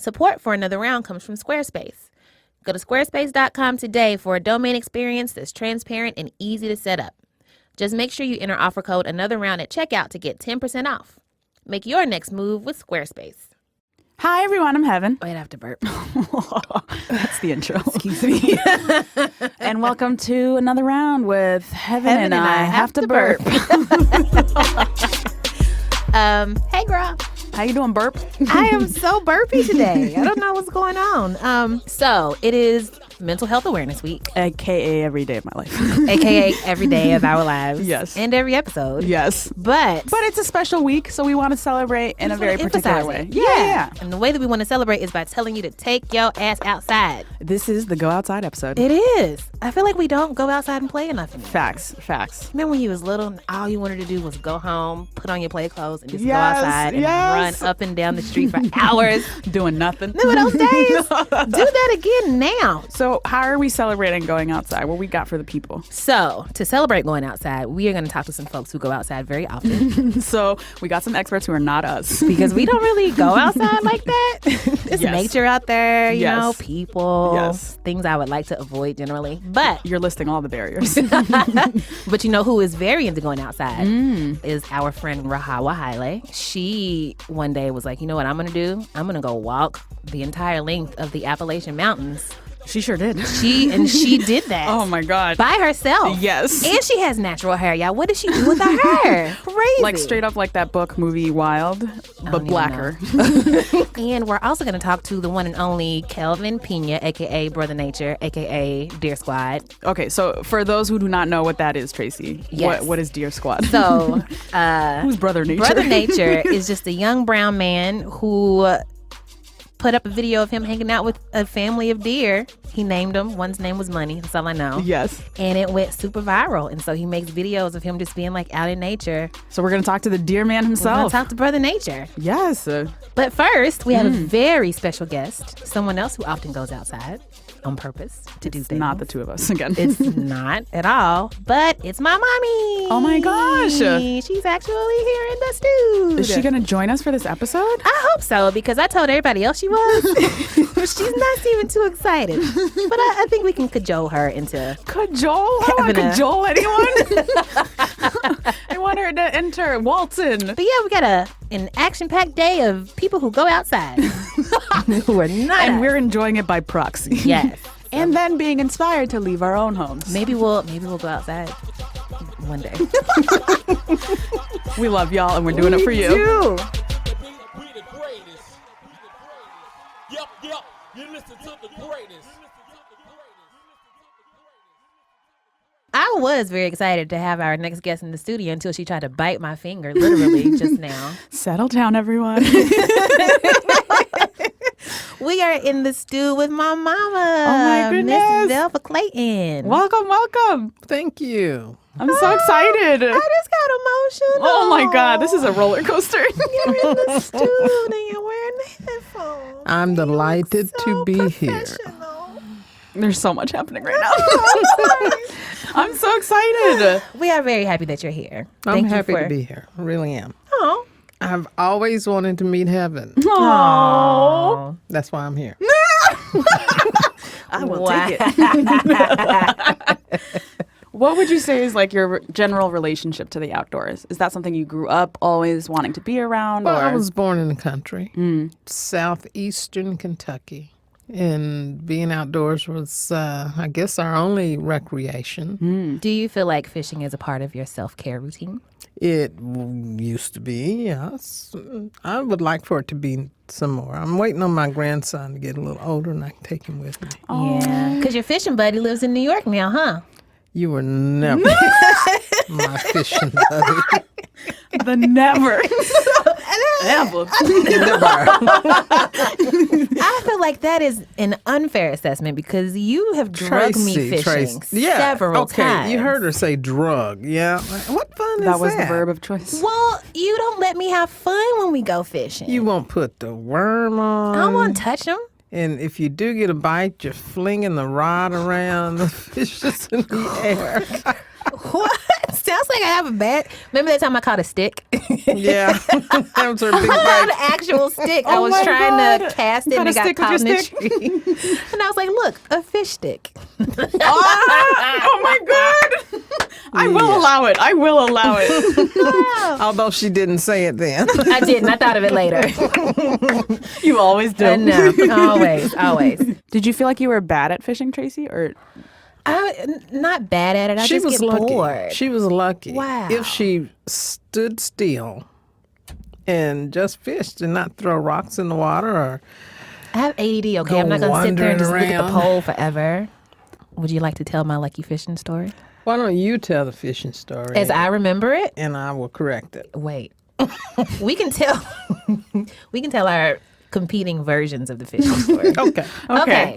Support for Another Round comes from Squarespace. Go to squarespace.com today for a domain experience that's transparent and easy to set up. Just make sure you enter offer code Another Round at checkout to get 10% off. Make your next move with Squarespace. Hi, everyone. I'm Heben. Wait, I have to burp. That's the intro. Excuse me. And welcome to Another Round with Heben and I have to burp. Hey, girl. How you doing, burp? I am so burpy today. I don't know what's going on. So it is Mental Health Awareness Week. AKA every day of my life. AKA every day of our lives. Yes. And every episode. Yes. But it's a special week, so we want to celebrate in a very particular way. Yeah. And the way that we want to celebrate is by telling you to take your ass outside. This is the Go Outside episode. It is. I feel like we don't go outside and play enough anymore. Facts. Remember when you was little and all you wanted to do was go home, put on your play clothes, and just go outside and run up and down the street for hours. Doing nothing. Remember those days? Do that again now. So how are we celebrating going outside? What we got for the people? So to celebrate going outside, we are going to talk to some folks who go outside very often. So we got some experts who are not us. Because we don't really go outside like that. It's nature out there, you know, people, things I would like to avoid generally. But you're listing all the barriers. But you know who is very into going outside is our friend Rahawa Haile. She one day was like, you know what I'm going to do? I'm going to go walk the entire length of the Appalachian Mountains. She sure did. She did that. Oh my God. By herself. Yes. And she has natural hair, y'all. What did she do with her hair? Crazy. Like straight up like that book movie Wild, but blacker. And we're also going to talk to the one and only Kelvin Peña, a.k.a. Brother Nature, a.k.a. Deer Squad. Okay, so for those who do not know what that is, Tracy, what is Deer Squad? So, who's Brother Nature? Brother Nature is just a young brown man who put up a video of him hanging out with a family of deer. He named them. One's name was Money. That's all I know. Yes. And it went super viral. And so he makes videos of him just being like out in nature. So we're going to talk to the deer man himself. We're going to talk to Brother Nature. Yes. But first, we have a very special guest. Someone else who often goes outside on purpose to do things. Not the two of us again. It's not at all. But it's my mommy. Oh my gosh. She's actually here in the studio. Is she going to join us for this episode? I hope so, because I told everybody else she was. She's not even too excited. But I think we can cajole her into... Cajole? I don't cajole anyone. I want her to enter waltzing. But yeah, we got an action-packed day of people who go outside. Who are not. And we're enjoying it by proxy. Yes. And then being inspired to leave our own homes. Maybe we'll go outside one day. We love y'all and we're doing it for you. Do. Yep, you listen to the greatest. I was very excited to have our next guest in the studio until she tried to bite my finger, literally, just now. Settle down, everyone. We are in the stew with my mama. Oh my goodness. Miss Velva Clayton. Welcome. Thank you. I'm so excited. I just got emotional. Oh my God, this is a roller coaster. You're in the stew and you're wearing headphones. I'm delighted to be here. Professional. There's so much happening right now. I'm so excited. We are very happy that you're here. I'm happy to be here. I really am. Oh. I've always wanted to meet Heben. Aww. That's why I'm here. I will take it. What would you say is like your general relationship to the outdoors? Is that something you grew up always wanting to be around? Well, or? I was born in the country, southeastern Kentucky. And being outdoors was, I guess, our only recreation. Do you feel like fishing is a part of your self-care routine? It used to be, yes. I would like for it to be some more. I'm waiting on my grandson to get a little older and I can take him with me. Yeah. Because your fishing buddy lives in New York now, huh? You were never my fishing buddy. The never. Ever. I feel like that is an unfair assessment because you have drugged me fishing several times. You heard her say drug. Yeah. What fun is that? That was the verb of choice. Well, you don't let me have fun when we go fishing. You won't put the worm on. I won't touch them. And if you do get a bite, you're flinging the rod around. The fish is in the air. What? sounds like I have a bad. Remember that time I caught a stick? Yeah. That was her big I caught bite. an actual stick. I Oh was my trying to God. cast it You and it caught a got stick with caught in your the tree. And I was like, look, a fish stick. Oh my God. I will allow it. I will allow it. Although she didn't say it then. I didn't. I thought of it later. You always do. No, always. Did you feel like you were bad at fishing, Tracy? Or Not bad at it. I She just was get lucky. bored. She was lucky. Wow. If she stood still and just fished and not throw rocks in the water or I have ADD. Okay, Go I'm not gonna sit there and just wandering look at the around. pole forever. Would you like to tell my lucky fishing story why don't you tell the fishing story as I remember it? and I will correct it. Wait, we can tell. We can tell our competing versions of the fishing story. Okay.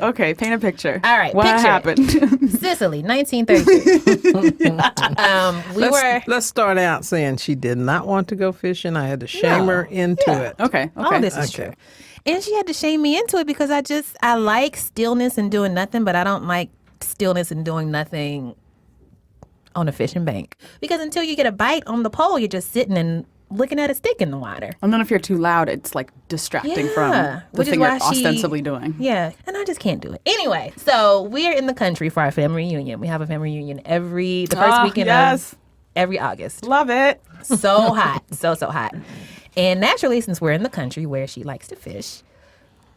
Okay. Paint a picture. All right, What picture it. happened? Sicily, 1933. Let's start out saying she did not want to go fishing. I had to shame her into it. Okay. All this is Okay. true. And she had to shame me into it because I like stillness and doing nothing, but I don't like stillness and doing nothing on a fishing bank. Because until you get a bite on the pole, you're just sitting and looking at a stick in the water. And then if you're too loud, it's like distracting from the which is thing you're why ostensibly doing. Yeah, and I just can't do it. Anyway, so we're in the country for our family reunion. We have a family reunion the first weekend of every August. Love it. So hot, so hot. And naturally, since we're in the country where she likes to fish,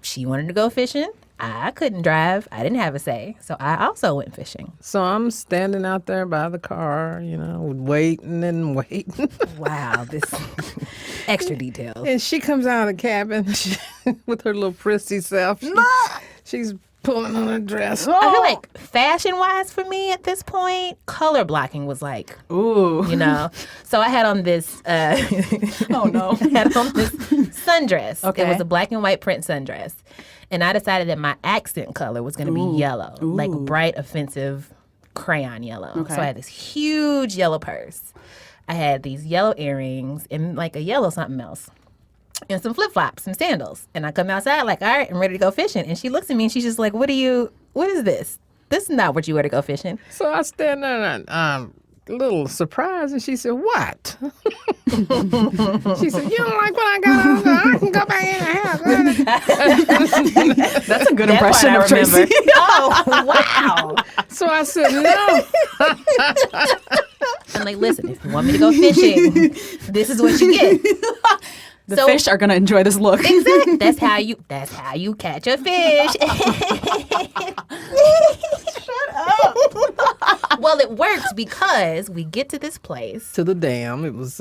she wanted to go fishing. I couldn't drive. I didn't have a say. So I also went fishing. So I'm standing out there by the car, waiting and waiting. Wow, this extra details. And she comes out of the cabin with her little prissy self. She's pulling on her dress. I feel like fashion-wise for me at this point, color blocking was like, Ooh. So I had on this, Oh, no. I had on this sundress. Okay. It was a black and white print sundress. And I decided that my accent color was going to be yellow, like bright, offensive crayon yellow. Okay. So I had this huge yellow purse. I had these yellow earrings and like a yellow something else. And some flip-flops, some sandals. And I come outside like, all right, I'm ready to go fishing. And she looks at me and she's just like, what is this? This is not what you wear to go fishing. So I stand there and a little surprised, and she said, what? She said, you don't like what I got on? I can go back in the house. That's a good That impression part of I remember. Tracy. Oh, wow. So I said, no. I'm like, listen, if you want me to go fishing, this is what you get. The fish are going to enjoy this look. Exactly. That's how you catch a fish. Shut up. Well, it worked because we get to this place. To the dam. It was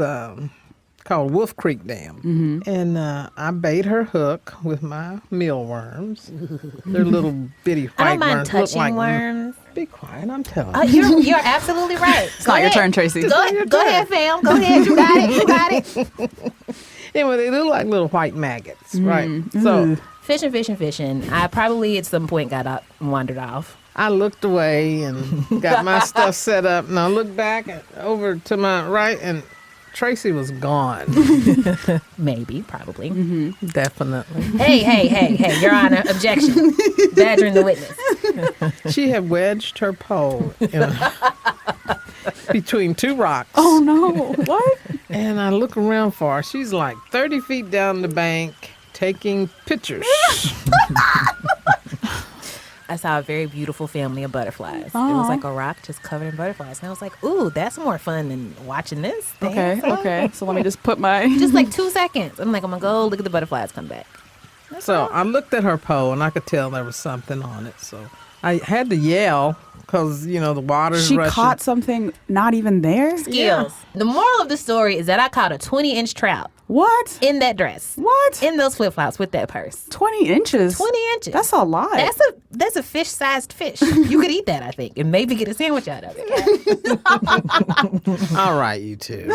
called Wolf Creek Dam. Mm-hmm. And I bait her hook with my mealworms. They're little bitty white I don't mind worms. Look touching like, worms. Be quiet, I'm telling Oh, you. you're absolutely right. It's not your turn, Tracy. Go ahead, fam. Go ahead. You got it. Anyway, they look like little white maggots, right? So Fishing. I probably at some point got up and wandered off. I looked away and got my stuff set up, and I looked back over to my right, and Tracy was gone. Maybe, probably. Definitely. Hey, Your Honor, objection. Badgering the witness. She had wedged her pole between two rocks. Oh, no. What? And I look around for her. She's like 30 feet down the bank taking pictures. I saw a very beautiful family of butterflies. It was like a rock just covered in butterflies. And I was like, ooh, that's more fun than watching this thing. Okay. So let me just put my... Just like 2 seconds. I'm like, I'm going to go look at the butterflies come back. So I looked at her pole, and I could tell there was something on it. So I had to yell because, the water's She rushing. caught something not even there? Skills. The moral of the story is that I caught a 20-inch trout What? in that dress. What? In those flip-flops with that purse. 20 inches? 20 inches. That's a lot. That's a fish-sized fish. You could eat that, I think, and maybe get a sandwich out of it. All right, you two.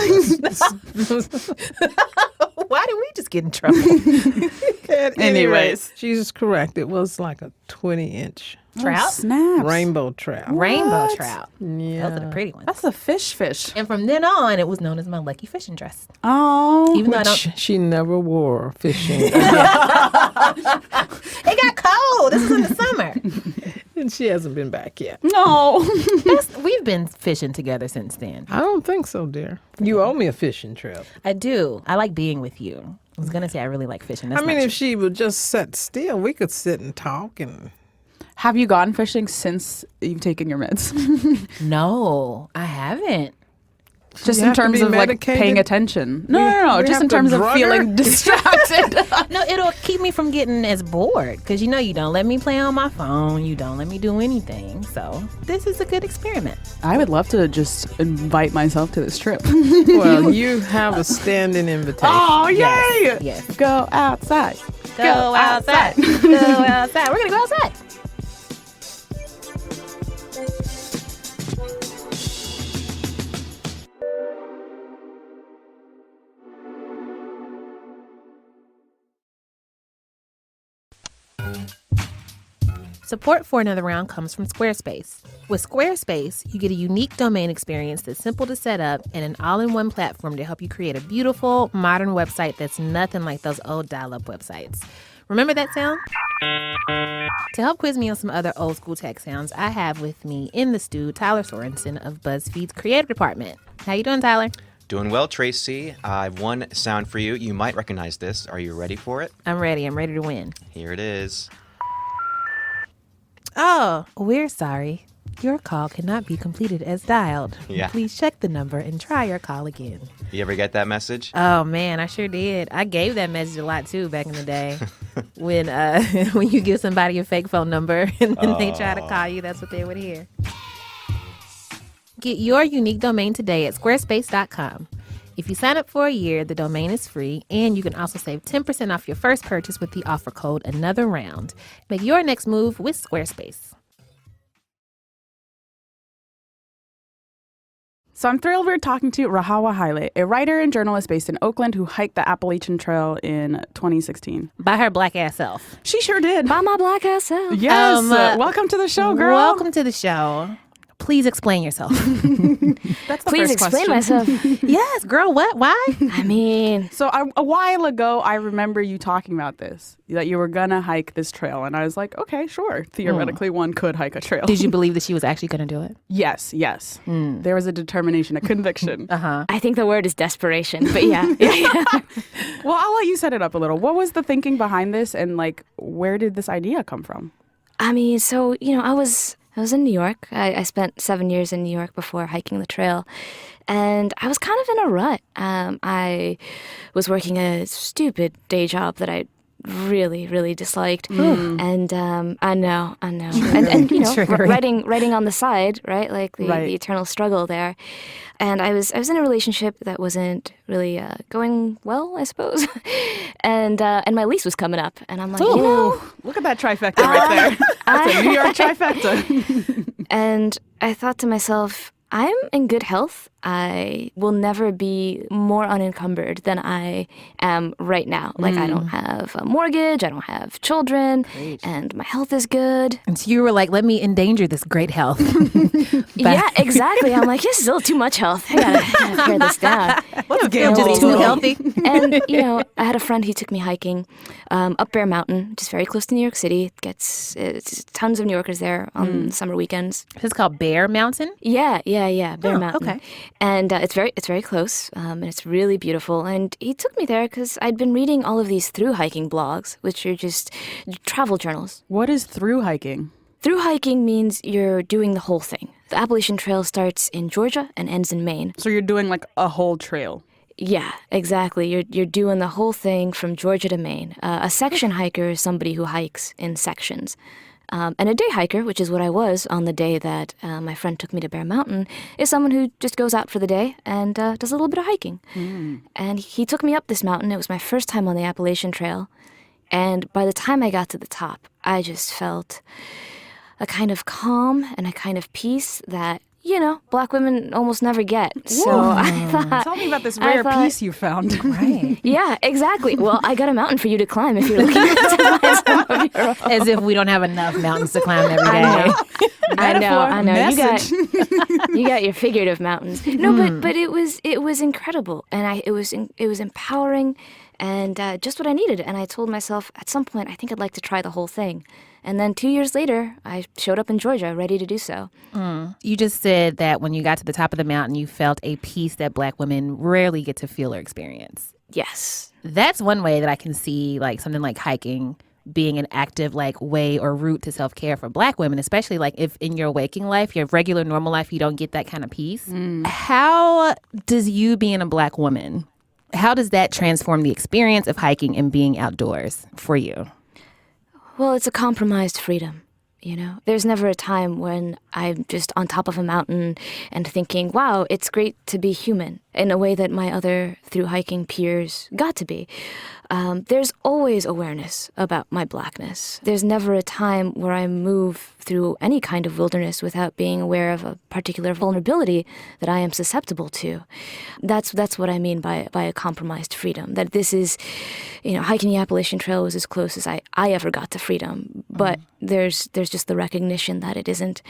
Why did we just get in trouble? At any rate, Anyways. she's correct. It was like a 20-inch Trout? Oh, snaps. rainbow trout. Rainbow What? trout. Yeah. Those are the pretty ones. That's a fish. And from then on, it was known as my lucky fishing dress. Oh. Even though I don't. Which she never wore fishing. It got cold. This was in the summer. And she hasn't been back yet. No. We've been fishing together since then. I don't think so, dear. You owe me a fishing trip. I do. I like being with you. I was going to say I really like fishing. That's I mean, not if she would just sit still, we could sit and talk and... Have you gone fishing since you've taken your meds? true. No, I haven't. Just You in have to terms be of like medicated? paying attention. No. we Just have in to terms of drug her? feeling distracted. No, it'll keep me from getting as bored because you don't let me play on my phone. You don't let me do anything. So this is a good experiment. I would love to just invite myself to this trip. Well, you have a standing invitation. Oh, yay! Yes. Go outside. Go outside. Go outside. We're going to go outside. Support for Another Round comes from Squarespace. With Squarespace, you get a unique domain experience that's simple to set up and an all-in-one platform to help you create a beautiful, modern website that's nothing like those old dial-up websites. Remember that sound? To help quiz me on some other old-school tech sounds, I have with me in the stude Tyler Sorensen of BuzzFeed's creative department. How you doing, Tyler? Doing well, Tracy. I have one sound for you. You might recognize this. Are you ready for it? I'm ready. I'm ready to win. Here it is. Oh, we're sorry. Your call cannot be completed as dialed. Yeah. Please check the number and try your call again. You ever get that message? Oh, man, I sure did. I gave that message a lot, too, back in the day. when you give somebody a fake phone number and then they try to call you, that's what they would hear. Get your unique domain today at squarespace.com. If you sign up for a year, the domain is free, and you can also save 10% off your first purchase with the offer code Another Round. Make your next move with Squarespace. So I'm thrilled we're talking to Rahawa Haile, a writer and journalist based in Oakland who hiked the Appalachian Trail in 2016. By her black ass self. She sure did. By my black ass self. Yes. Welcome to the show, girl. Welcome to the show. Please explain yourself. That's the Please first explain question. myself. Yes, girl, what? Why? I mean, So a while ago, I remember you talking about this, that you were going to hike this trail. And I was like, okay, sure. Theoretically, one could hike a trail. Did you believe that she was actually going to do it? Yes. There was a determination, a conviction. I think the word is desperation, but yeah. Well, I'll let you set it up a little. What was the thinking behind this, and like, where did this idea come from? I mean, so, I was in New York. I spent 7 years in New York before hiking the trail. And I was kind of in a rut. I was working a stupid day job that I really, really disliked. And I know. And writing on the side, right? Like the eternal struggle there. And I was in a relationship that wasn't really going well, I suppose. and my lease was coming up. And I'm like, Look at that trifecta right there. That's a New York trifecta. And I thought to myself, I'm in good health. I will never be more unencumbered than I am right now. Like, I don't have a mortgage, I don't have children, and my health is good. And so you were like, let me endanger this great health. Yeah, exactly. I'm like, this is a little too much health. I gotta pare this down. Let's get just too healthy. And, I had a friend who took me hiking up Bear Mountain, which is very close to New York City. It's tons of New Yorkers there on summer weekends. It's called Bear Mountain? Yeah, Bear Mountain. Okay. And it's very close, and it's really beautiful. And he took me there because I'd been reading all of these through hiking blogs, which are just travel journals. What is through hiking? Through hiking means you're doing the whole thing. The Appalachian Trail starts in Georgia and ends in Maine. So you're doing like a whole trail. Yeah, exactly. You're doing the whole thing from Georgia to Maine. A section hiker is somebody who hikes in sections. And a day hiker, which is what I was on the day that my friend took me to Bear Mountain, is someone who just goes out for the day and does a little bit of hiking. And he took me up this mountain. It was my first time on the Appalachian Trail. And by the time I got to the top, I just felt a kind of calm and a kind of peace that, Black women almost never get. So I thought... Tell me about this rare piece you found. Right. Yeah, exactly. Well, I got a mountain for you to climb if you're looking to find some of your own. As if we don't have enough mountains to climb every day. I know. Message. You got your figurative mountains. No, but it was incredible, and it was empowering, and just what I needed. And I told myself at some point, I think I'd like to try the whole thing. And then 2 years later, I showed up in Georgia ready to do so. You just said that when you got to the top of the mountain, you felt a peace that Black women rarely get to feel or experience. Yes. That's one way that I can see like something like hiking being an active like way or route to self-care for Black women, especially like if in your waking life, your regular normal life, you don't get that kind of peace. How does you being a Black woman, how does that transform the experience of hiking and being outdoors for you? Well, it's a compromised freedom. You know, there's never a time when I'm just on top of a mountain and thinking, wow, it's great to be human in a way that my other through hiking peers got to be. There's always awareness about my Blackness. There's never a time where I move through any kind of wilderness without being aware of a particular vulnerability that I am susceptible to. That's what I mean by a compromised freedom. That this is, you know, hiking the Appalachian Trail was as close as I ever got to freedom. But there's just the recognition that it isn't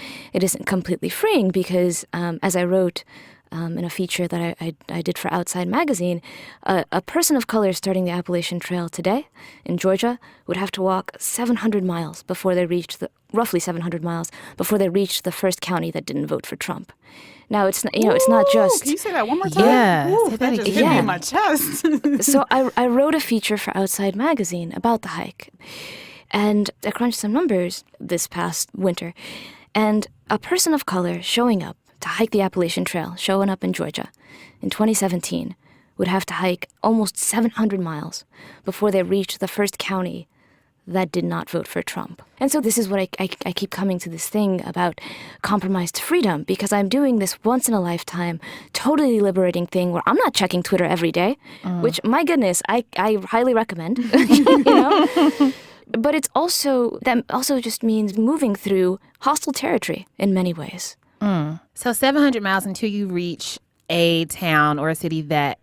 completely freeing because as I wrote in a feature that I did for Outside Magazine, a person of color starting the Appalachian Trail today in Georgia would have to walk 700 miles before they reached roughly 700 miles before they reached the first county that didn't vote for Trump. Now it's not, it's not just. Can you say that one more time? Yeah, Ooh, say that that just again. hit me in my chest. So I wrote a feature for Outside Magazine about the hike, and I crunched some numbers this past winter, and a person of color showing up to hike the Appalachian Trail, showing up in Georgia in 2017, would have to hike almost 700 miles before they reached the first county that did not vote for Trump. And so this is what I keep coming to this thing about compromised freedom, because I'm doing this once-in-a-lifetime, totally liberating thing where I'm not checking Twitter every day, which, my goodness, I highly recommend, you know? But that also just means moving through hostile territory in many ways. So 700 miles until you reach a town or a city that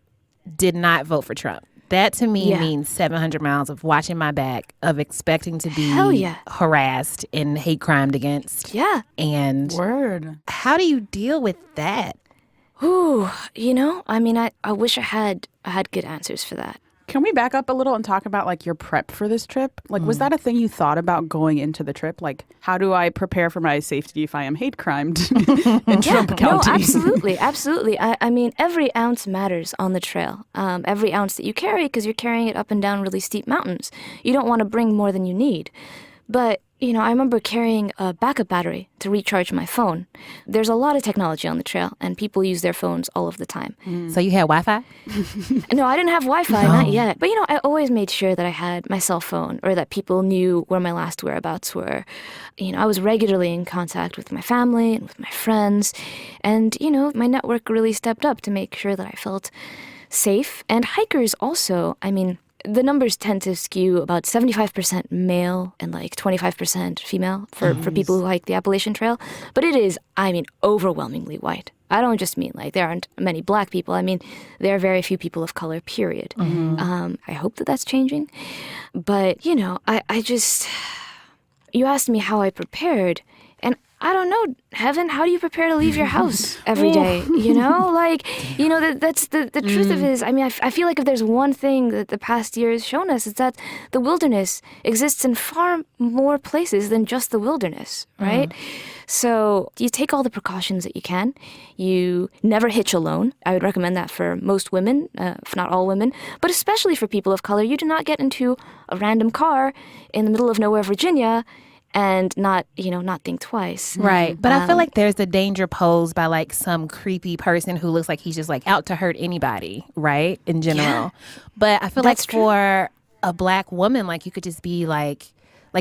did not vote for Trump. That to me means 700 miles of watching my back, of expecting to be harassed and hate crimed against. Yeah. And Word. how do you deal with that? Ooh, you know, I mean, I wish I had good answers for that. Can we back up a little and talk about like your prep for this trip? Like, was that a thing you thought about going into the trip? Like, how do I prepare for my safety if I am hate crimed in Trump County? No, absolutely, absolutely. I mean, every ounce matters on the trail. Every ounce that you carry, because you're carrying it up and down really steep mountains. You don't want to bring more than you need. But, you know, I remember carrying a backup battery to recharge my phone. There's a lot of technology on the trail, and people use their phones all of the time. So you had Wi-Fi? No, I didn't have Wi-Fi, not yet. But, you know, I always made sure that I had my cell phone, or that people knew where my last whereabouts were. You know, I was regularly in contact with my family and with my friends. And, you know, my network really stepped up to make sure that I felt safe. And hikers also, I mean, the numbers tend to skew about 75% male and like 25% female for people who hike the Appalachian Trail. But it is, I mean, overwhelmingly white. I don't just mean like there aren't many Black people. I mean, there are very few people of color, period. I hope that that's changing. But, you know, I just, you asked me how I prepared. And I don't know, Heben, how do you prepare to leave your house every day? You know, like, you know, that's the truth of it is, I mean, I feel like if there's one thing that the past year has shown us, it's that the wilderness exists in far more places than just the wilderness, right? So you take all the precautions that you can. You never hitch alone. I would recommend that for most women, if not all women, but especially for people of color. You do not get into a random car in the middle of nowhere, Virginia, and not think twice. Right. But I feel like there's a danger posed by like some creepy person who looks like he's just like out to hurt anybody, right? In general. Yeah. But I feel like That's true. for a Black woman, like you could just be like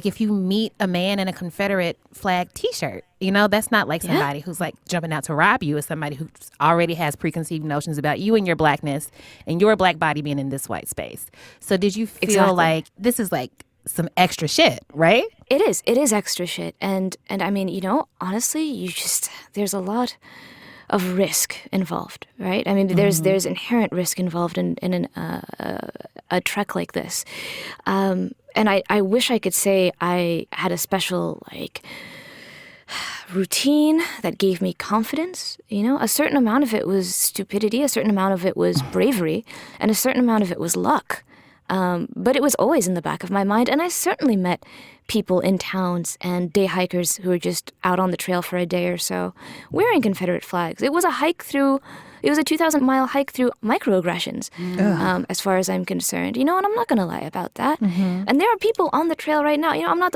if you meet a man in a Confederate flag T-shirt, you know, that's not like somebody who's like jumping out to rob you. It's somebody who already has preconceived notions about you and your Blackness and your Black body being in this white space. So did you feel like this is like some extra shit, right? It is extra shit. And I mean, you know, honestly, there's a lot of risk involved, right? I mean, there's inherent risk involved in a trek like this. And I wish I could say I had a special, like, routine that gave me confidence. You know, a certain amount of it was stupidity, a certain amount of it was bravery, and a certain amount of it was luck. But it was always in the back of my mind, and I certainly met people in towns and day hikers who were just out on the trail for a day or so wearing Confederate flags. It was a 2,000-mile hike through microaggressions, as far as I'm concerned. And I'm not going to lie about that. And there are people on the trail right now. I'm not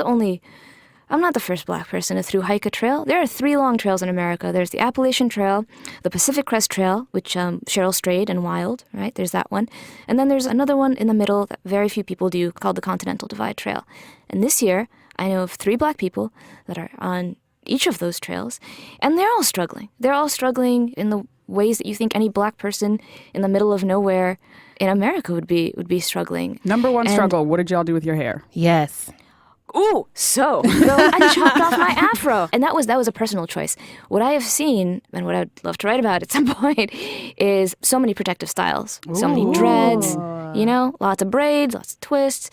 the first Black person to through hike a trail. There are 3 long trails in America. There's the Appalachian Trail, the Pacific Crest Trail, which Cheryl strayed and wild, right? There's that one. And then there's another one in the middle that very few people do called the Continental Divide Trail. And this year, I know of 3 Black people that are on each of those trails, and they're all struggling. They're all struggling in the ways that you think any Black person in the middle of nowhere in America would be struggling. Number one struggle, what did y'all do with your hair? Yes. Ooh, I chopped off my afro. And that was a personal choice. What I have seen, and what I'd love to write about at some point, is so many protective styles. So many dreads, lots of braids, lots of twists.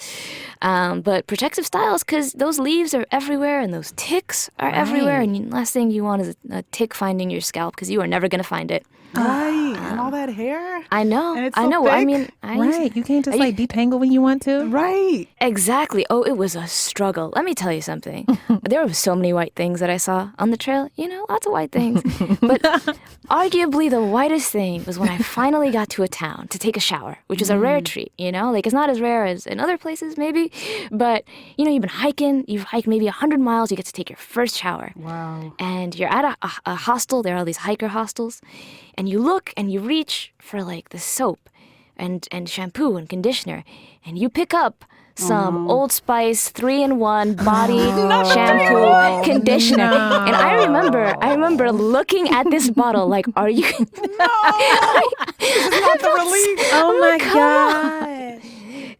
But protective styles, because those leaves are everywhere and those ticks are everywhere. And the last thing you want is a tick finding your scalp, because you are never going to find it. Right, and all that hair. I know. And it's so I know. thick. I mean, Right. You can't just detangle when you want to. Right. Exactly. Oh, it was a struggle. Let me tell you something. There were so many white things that I saw on the trail. Lots of white things. But arguably the whitest thing was when I finally got to a town to take a shower, which is a rare treat, It's not as rare as in other places, maybe. But, you've been hiking. You've hiked maybe 100 miles. You get to take your first shower. Wow. And you're at a hostel. There are all these hiker hostels. And you look and you reach for the soap and shampoo and conditioner, and you pick up some Old Spice 3-in-1 body shampoo conditioner. And I remember looking at this bottle like, are you? This is not the relief. Oh my God.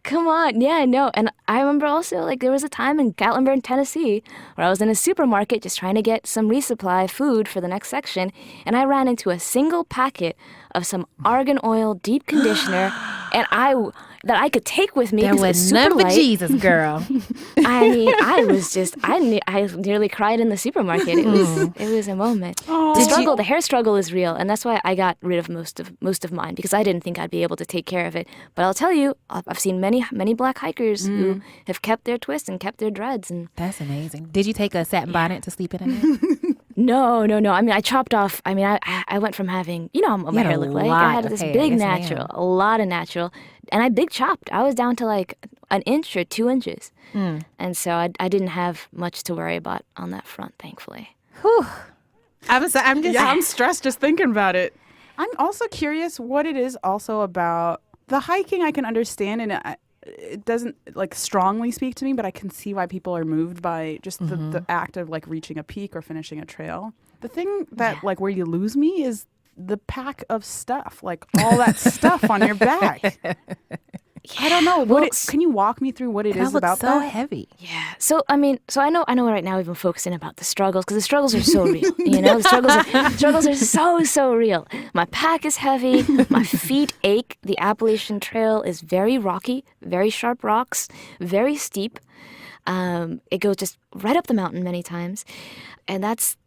Come on. Yeah, no. And I remember also, there was a time in Gatlinburg, Tennessee, where I was in a supermarket just trying to get some resupply food for the next section, and I ran into a single packet of some argan oil deep conditioner, and that I could take with me. There was was super none but light. Jesus, girl. I mean, I nearly cried in the supermarket. It was a moment. The hair struggle is real, and that's why I got rid of most of mine, because I didn't think I'd be able to take care of it. But I'll tell you, I've seen many Black hikers who have kept their twists and kept their dreads. And That's amazing. Did you take a satin bonnet to sleep in it? No. I mean, I chopped off. I mean, I went from having, what my had hair a looked like. lot I had of this hair. big Yes, natural, ma'am. a lot of natural, and I big chopped. I was down to an inch or 2 inches, and so I didn't have much to worry about on that front, thankfully. I'm just. I'm stressed just thinking about it. I'm also curious what it is also about the hiking. I can understand, and it doesn't strongly speak to me, but I can see why people are moved by just the act of reaching a peak or finishing a trail. The thing that where you lose me is the pack of stuff, all that stuff on your back. I don't know. Can you walk me through what it is about so that? heavy. Yeah. So I know right now we've been focusing about the struggles, because the struggles are so real. The struggles are so real. My pack is heavy. My feet ache. The Appalachian Trail is very rocky, very sharp rocks, very steep. It goes just right up the mountain many times, and that's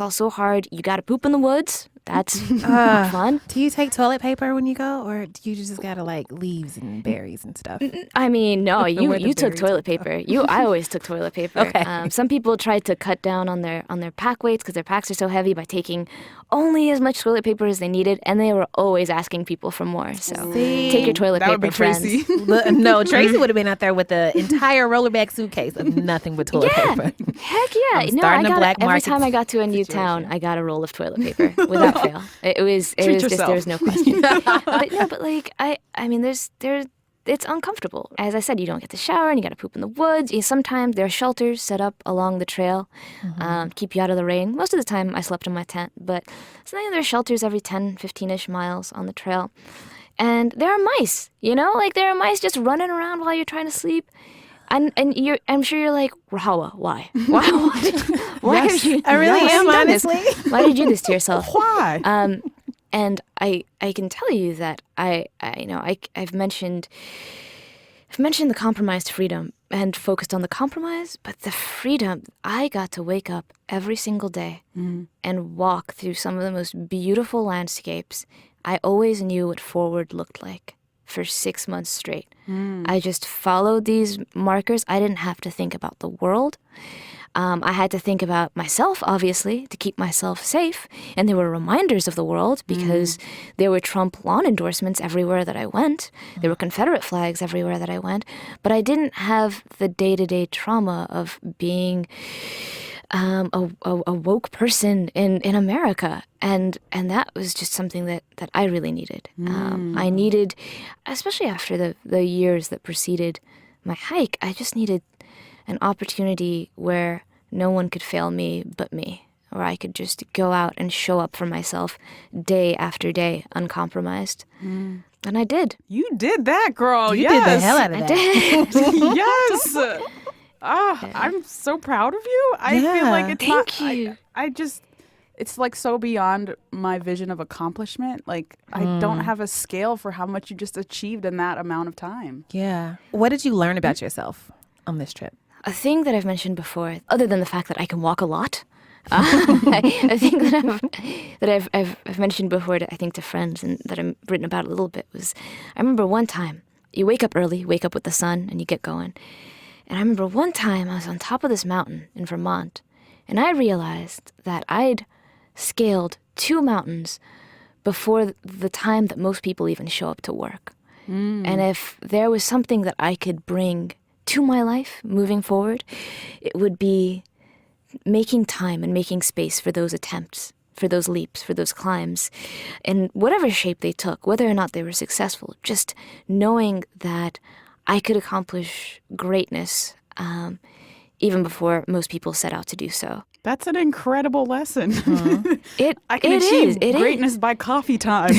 also hard. You got to poop in the woods. That's not fun. Do you take toilet paper when you go, or do you just gotta leaves and berries and stuff? I mean, no, Where you the took berries toilet paper. I always took toilet paper. Okay. Some people tried to cut down on their pack weights because their packs are so heavy by taking only as much toilet paper as they needed, and they were always asking people for more. So take your toilet That paper, would be Tracy. friends. No, Tracy would have been out there with the entire rollerback suitcase of nothing but toilet Yeah, paper. heck yeah! I'm No, starting I a got black every market time I got to a new town, I got a roll of toilet paper without fail. It was Treat just yourself. there was no question. but I mean, there's it's uncomfortable. As I said, you don't get to shower and you got to poop in the woods. Sometimes there are shelters set up along the trail, keep you out of the rain. Most of the time I slept in my tent, but sometimes there are shelters every 10, 15-ish miles on the trail. And there are mice, there are mice just running around while you're trying to sleep. And I'm sure you're like, Rahawa, why? Why are you? I really am, done this? honestly. Why did you do this to yourself? Why? And I can tell you that I've mentioned the compromised freedom and focused on the compromise, but the freedom, I got to wake up every single day and walk through some of the most beautiful landscapes. I always knew what forward looked like. for 6 months straight. I just followed these markers. I didn't have to think about the world. I had to think about myself, obviously, to keep myself safe. And there were reminders of the world because there were Trump lawn endorsements everywhere that I went. There were Confederate flags everywhere that I went. But I didn't have the day-to-day trauma of being a woke person in America. And that was just something that I really needed. I needed, especially after the years that preceded my hike, I just needed an opportunity where no one could fail me but me, where I could just go out and show up for myself day after day, uncompromised. And I did. You did that, girl. You yes. did the hell out of I that. did. Yes. I'm so proud of you. I feel like it's Thank not. you. I just, it's like so beyond my vision of accomplishment. Like I don't have a scale for how much you just achieved in that amount of time. Yeah. What did you learn about yourself on this trip? A thing that I've mentioned before, other than the fact that I can walk a lot, a thing that I've mentioned before, to friends, and that I've written about a little bit was, I remember one time you wake up early, wake up with the sun, and you get going. And I remember one time I was on top of this mountain in Vermont, and I realized that I'd scaled 2 mountains before the time that most people even show up to work. And if there was something that I could bring to my life moving forward, it would be making time and making space for those attempts, for those leaps, for those climbs, in whatever shape they took, whether or not they were successful, just knowing that I could accomplish greatness even before most people set out to do so. That's an incredible lesson. I can It achieve is. greatness by coffee time.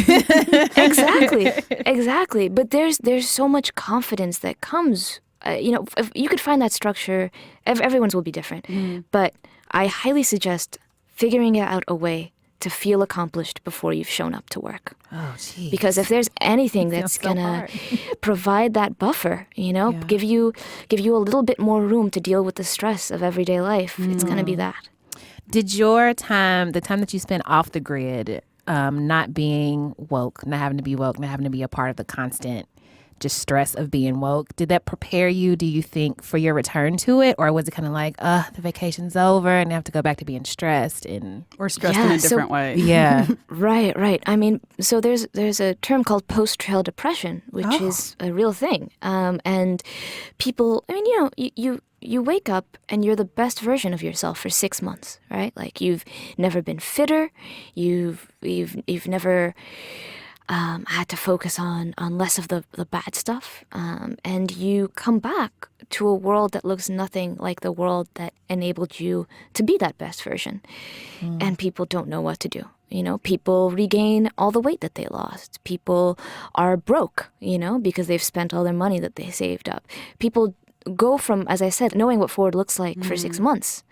Exactly. But there's so much confidence that comes. If you could find that structure, everyone's will be different. But I highly suggest figuring out a way to feel accomplished before you've shown up to work. Oh, geez. Because if there's anything that's so gonna hard. provide that buffer, give you a little bit more room to deal with the stress of everyday life, it's gonna be that. Did your time, the time that you spent off the grid, not being woke, not having to be woke, not having to be a part of the constant just stress of being woke, did that prepare you, do you think, for your return to it? Or was it kind of like, the vacation's over and I have to go back to being stressed? Or stressed in a different way. Yeah. Right. I mean, so there's a term called post-trail depression, which is a real thing. And people, you wake up and you're the best version of yourself for 6 months, right? Like you've never been fitter, you've never had to focus on less of the bad stuff, and you come back to a world that looks nothing like the world that enabled you to be that best version. And people don't know what to do. People regain all the weight that they lost. People are broke, because they've spent all their money that they saved up. People go from, as I said, knowing what forward looks like for 6 months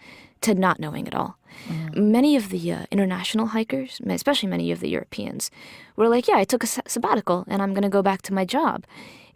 to not knowing at all. Many of the international hikers, especially many of the Europeans, were like, I took a sabbatical and I'm going to go back to my job.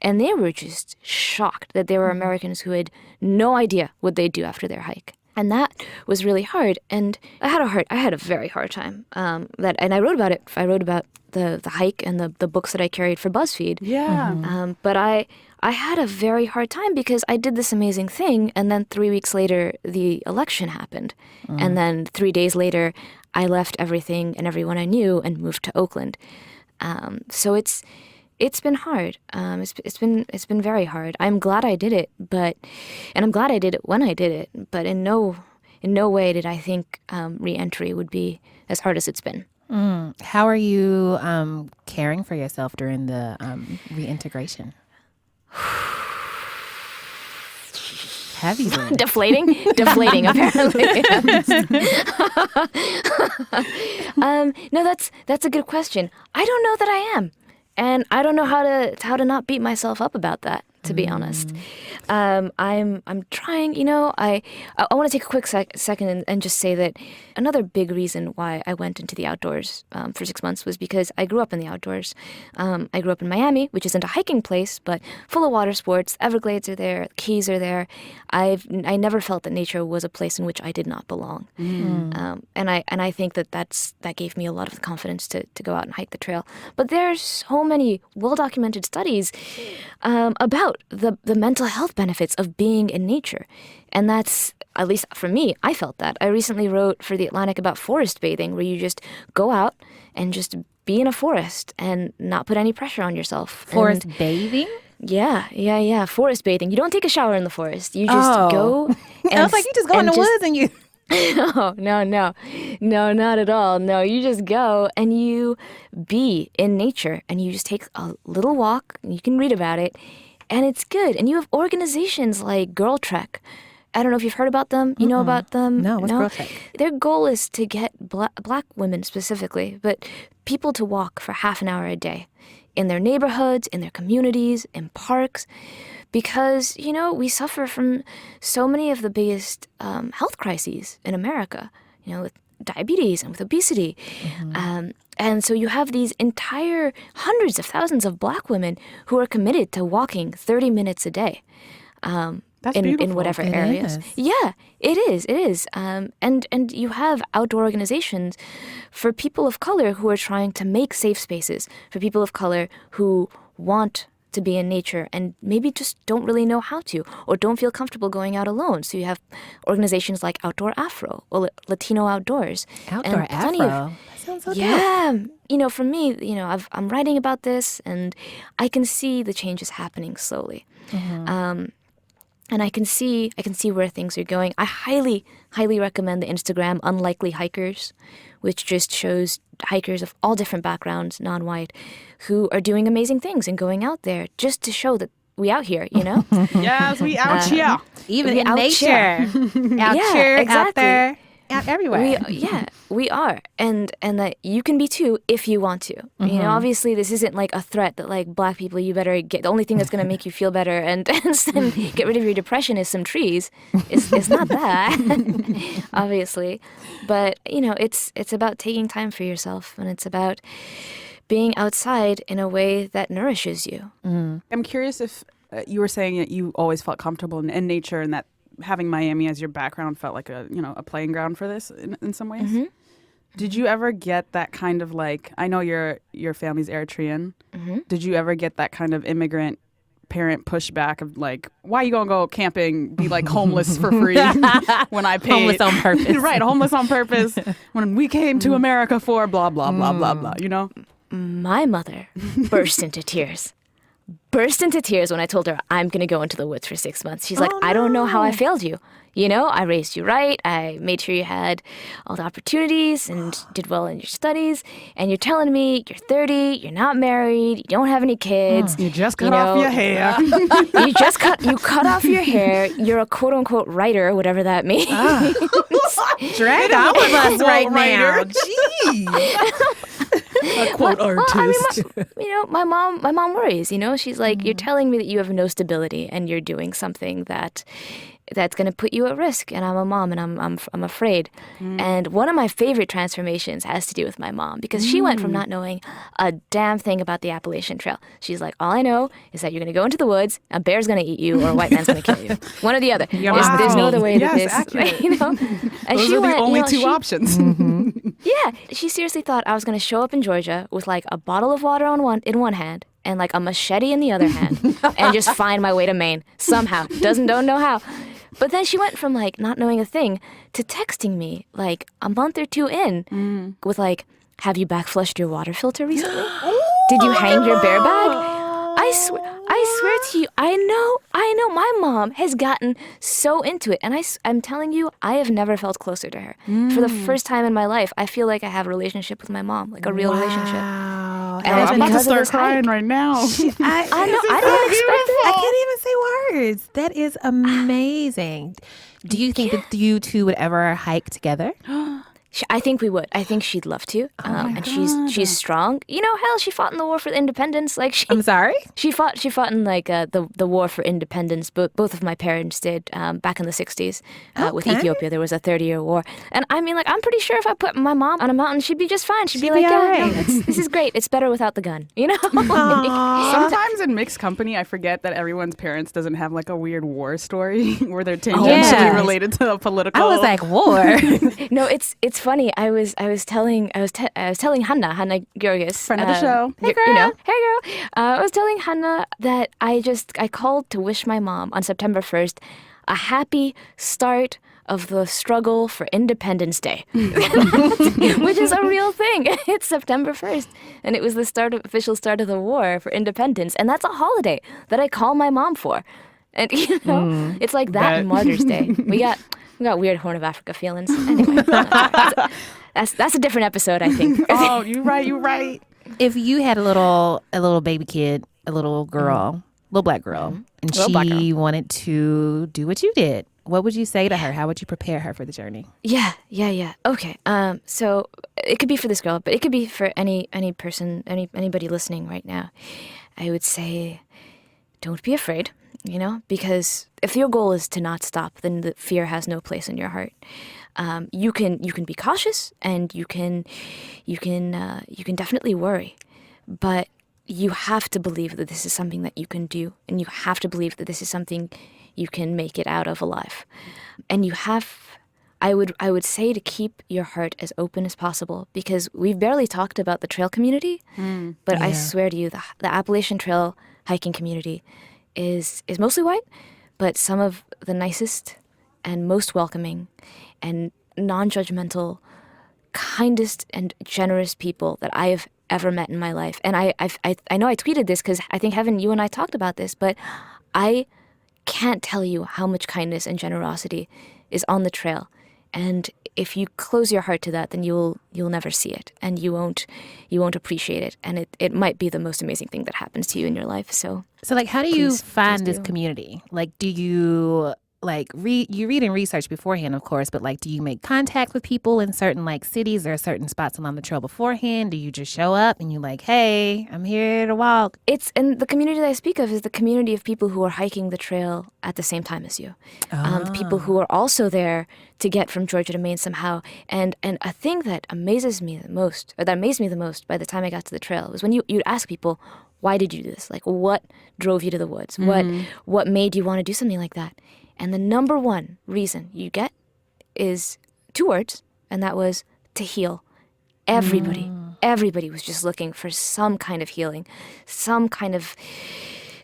And they were just shocked that there were Americans who had no idea what they'd do after their hike. And that was really hard. And I had a very hard time. And I wrote about it. I wrote about the hike and the books that I carried for BuzzFeed. Yeah. But I had a very hard time because I did this amazing thing, and then 3 weeks later, the election happened. And then 3 days later, I left everything and everyone I knew and moved to Oakland. So it's been hard. It's been very hard. I'm glad I did it, and I'm glad I did it when I did it. But in no way did I think re-entry would be as hard as it's been. How are you caring for yourself during the reintegration? Have you been? Deflating apparently. No, that's a good question. I don't know that I am, and I don't know how to not beat myself up about that, to be honest. I'm trying, you know, I want to take a quick second and just say that another big reason why I went into the outdoors for 6 months was because I grew up in the outdoors. I grew up in Miami, which isn't a hiking place, but full of water sports. Everglades are there, Keys are there. I never felt that nature was a place in which I did not belong. And I think that gave me a lot of the confidence to go out and hike the trail. But there's so many well-documented studies about the mental health benefits of being in nature. And that's, at least for me, I felt that. I recently wrote for The Atlantic about forest bathing, where you just go out and just be in a forest and not put any pressure on yourself. Forest bathing? Yeah. Forest bathing. You don't take a shower in the forest. You just go. And I was like, you just go in the woods and you... No, not at all. No, you just go and you be in nature and you just take a little walk. You can read about it and it's good. And you have organizations like Girl Trek. I don't know if you've heard about them. You know about them? No, what's Girl Trek? Their goal is to get black women specifically, but people to walk for half an hour a day in their neighborhoods, in their communities, in parks. Because, you know, we suffer from so many of the biggest health crises in America, you know, with diabetes and with obesity. And so you have these entire hundreds of thousands of black women who are committed to walking 30 minutes a day in whatever areas. Yeah, it is. And you have outdoor organizations for people of color who are trying to make safe spaces, for people of color who want to be in nature and maybe just don't really know how to or don't feel comfortable going out alone. So you have organizations like Outdoor Afro or Latino Outdoors. Outdoor Afro? That sounds so dope. You know, for me, you know, I'm writing about this and I can see the changes happening slowly. And I can see where things are going. I highly recommend the Instagram Unlikely Hikers, which just shows hikers of all different backgrounds, non-white, who are doing amazing things and going out there just to show that we out here, you know? Yes, we out here. Even we in out nature. here. Out Yeah, here, exactly. out there, out everywhere. We are. And that you can be too if you want to. You know, obviously this isn't like a threat that like black people, you better get, the only thing that's going to make you feel better and get rid of your depression is some trees. It's not that, obviously. But, you know, it's about taking time for yourself and it's about being outside in a way that nourishes you. I'm curious if you were saying that you always felt comfortable in nature and that having Miami as your background felt like a playing ground for this in some ways. Did you ever get that kind of like, I know your family's Eritrean. Did you ever get that kind of immigrant parent pushback of like, why you gonna go camping, be like homeless for free when I paid? Homeless on purpose. Right, homeless on purpose when we came to America for blah, blah, blah, blah, blah, you know? My mother burst into tears. When I told her I'm going to go into the woods for 6 months. She's like, I don't know how I failed you. You know, I raised you right. I made sure you had all the opportunities and did well in your studies. And you're telling me you're 30, you're not married, you don't have any kids. You just cut off your hair. You cut off your hair. You're a quote unquote writer, whatever that means. Drag out with us right now. A quote artist. My mom worries, you know, she's like, you're telling me that you have no stability and you're doing something that's going to put you at risk. And I'm a mom and I'm afraid. And one of my favorite transformations has to do with my mom because she went from not knowing a damn thing about the Appalachian Trail. She's like, all I know is that you're going to go into the woods, a bear's going to eat you or a white man's going to kill you. One or the other. There's no other way to this. Accurate. You know? And those are the only two options. Yeah. She seriously thought I was going to show up in Georgia with like a bottle of water in one hand and like a machete in the other hand and just find my way to Maine somehow. Don't know how. But then she went from like not knowing a thing to texting me like a month or two in with like, have you backflushed your water filter recently? Did you hang your bear bag? I swear to you, I know my mom has gotten so into it. And I'm telling you, I have never felt closer to her. For the first time in my life, I feel like I have a relationship with my mom, like a real relationship. And I'm about to start this crying hike. right now. I know, I didn't expect it. I can't even say words. That is amazing. Do you think that you two would ever hike together? I think we would. I think she'd love to. And God. she's strong. You know, hell, she fought in the war for independence. Like I'm sorry? she fought in like the war for independence. Both of my parents did back in the 60s with Okay. Ethiopia. There was a 30-year war, and I mean, like, I'm pretty sure if I put my mom on a mountain, she'd be just fine. She'd be like, be yeah, all right. no, this is great. It's better without the gun. You know. Sometimes in mixed company, I forget that everyone's parents doesn't have like a weird war story where they're tangentially yeah. related to a political. I was like, war. No, it's funny. I was telling Hannah Georgis, Friend of the show. Hey girl. Hey girl. I was telling Hannah that I called to wish my mom on September 1st a happy start of the struggle for Independence Day, which is a real thing. It's September 1st, and it was the official start of the war for independence, and that's a holiday that I call my mom for. And you know, it's like that and Mother's Day. We got weird Horn of Africa feelings. Anyway, that's a different episode, I think. Oh, you right. If you had a little baby kid, a little girl, little black girl, and Little black she wanted to do what you did, what would you say to her? How would you prepare her for the journey? Yeah. Okay. So it could be for this girl, but it could be for any person, anybody listening right now. I would say, don't be afraid. You know, because if your goal is to not stop, then the fear has no place in your heart. You can be cautious, and you can definitely worry, but you have to believe that this is something that you can do, and you have to believe that this is something you can make it out of alive. And I would say to keep your heart as open as possible, because we've barely talked about the trail community, but I swear to you, the Appalachian Trail hiking community is mostly white, but some of the nicest and most welcoming and non-judgmental, kindest and generous people that I have ever met in my life. And I know I tweeted this because I think, Heben, you and I talked about this, but I can't tell you how much kindness and generosity is on the trail. And if you close your heart to that, then you'll never see it, and you won't appreciate it. And it might be the most amazing thing that happens to you in your life. So like, how do you Please find this do. community? Like, do you you read and research beforehand, of course, but like, do you make contact with people in certain like cities or certain spots along the trail beforehand? Do you just show up and you like, hey, I'm here to walk? and the community that I speak of is the community of people who are hiking the trail at the same time as you. The people who are also there to get from Georgia to Maine somehow. And a thing that amazes me the most, or that amazed me the most by the time I got to the trail, was when you'd ask people, why did you do this? Like, what drove you to the woods? What made you want to do something like that? And the number one reason you get is 2 words, and that was to heal. Everybody was just looking for some kind of healing, some kind of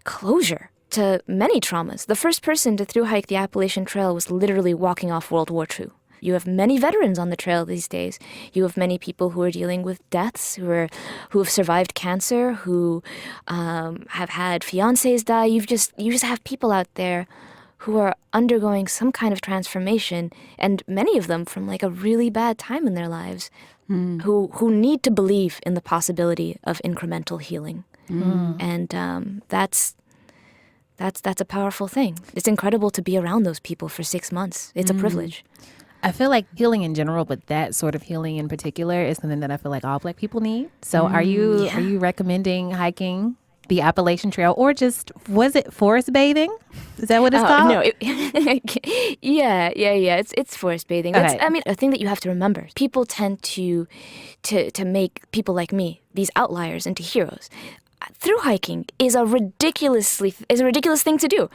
closure to many traumas. The first person to thru hike the Appalachian Trail was literally walking off World War II. You have many veterans on the trail these days. You have many people who are dealing with deaths, who have survived cancer, who have had fiancés die. You just have people out there who are undergoing some kind of transformation, and many of them from like a really bad time in their lives, who need to believe in the possibility of incremental healing. And that's a powerful thing. It's incredible to be around those people for 6 months. It's a privilege. I feel like healing in general, but that sort of healing in particular is something that I feel like all Black people need. So are you recommending hiking the Appalachian Trail, or just, was it forest bathing? Is that what it's called? No, yeah. It's forest bathing. That's, Okay. I mean, a thing that you have to remember. People tend to make people like me, these outliers, into heroes. Through hiking is a ridiculous thing to do.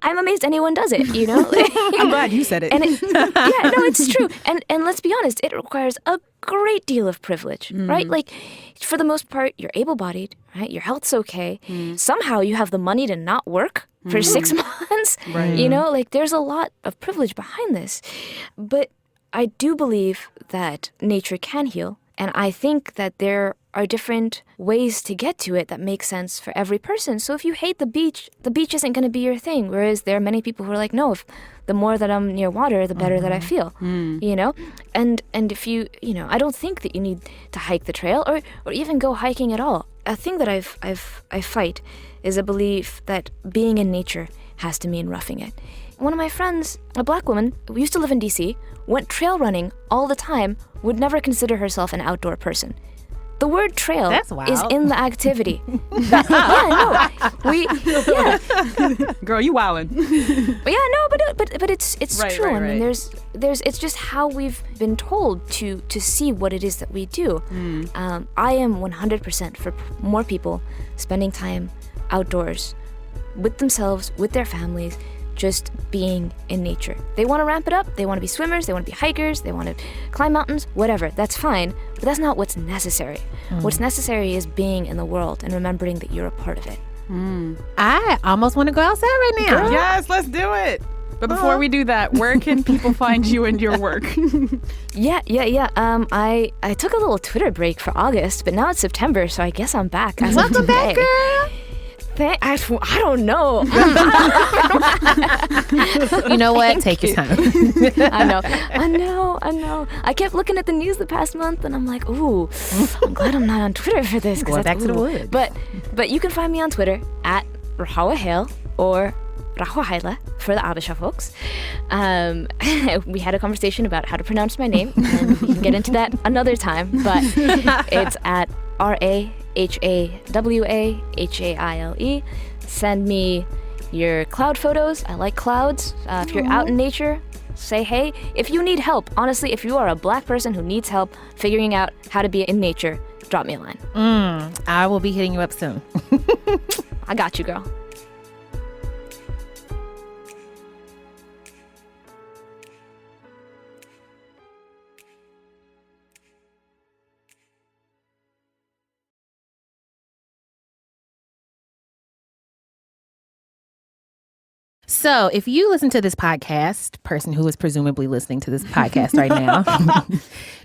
I'm amazed anyone does it, you know? I'm glad you said it. And it's true. And let's be honest, it requires a great deal of privilege, right? Like, for the most part, you're able-bodied, right? Your health's okay. Somehow you have the money to not work for 6 months. Right. You know, like, there's a lot of privilege behind this. But I do believe that nature can heal. And I think that there are different ways to get to it that make sense for every person. So if you hate the beach isn't going to be your thing. Whereas there are many people who are like, no, if the more that I'm near water, the better that I feel, you know? And if you I don't think that you need to hike the trail or even go hiking at all. A thing that I fight is a belief that being in nature has to mean roughing it. one of my friends, a black woman, who used to live in DC, went trail running all the time, would never consider herself an outdoor person. The word trail That's wild. is in the activity. Yeah, no. Girl, you wildin'. But it's Right, true. right, I mean, right. there's it's just how we've been told to see what it is that we do. I am 100% for more people spending time outdoors with themselves, with their families, just being in nature. They want to ramp it up. They want to be swimmers. They want to be hikers. They want to climb mountains, whatever. That's fine, but that's not what's necessary. What's necessary is being in the world and remembering that you're a part of it. I almost want to go outside right now. Yes, let's do it. But before we do that, where can people find you and your work? Yeah. I took a little Twitter break for August, but now it's September, so I guess I'm back. As of Welcome back, today. girl. I don't know. You know what? Take your time. I know. I kept looking at the news the past month, and I'm like, ooh, I'm glad I'm not on Twitter for this. Going back to the woods. But you can find me on Twitter at Rahawa Haile or Rahawa Haile for the Abisha folks. We had a conversation about how to pronounce my name, and we can get into that another time. But it's at RAHAWAHAILE. Send me your cloud photos. I like clouds. If you're out in nature, say hey. If you need help, honestly, if you are a black person who needs help figuring out how to be in nature, drop me a line. I will be hitting you up soon. I got you, girl. So if you listen to this podcast, person who is presumably listening to this podcast right now,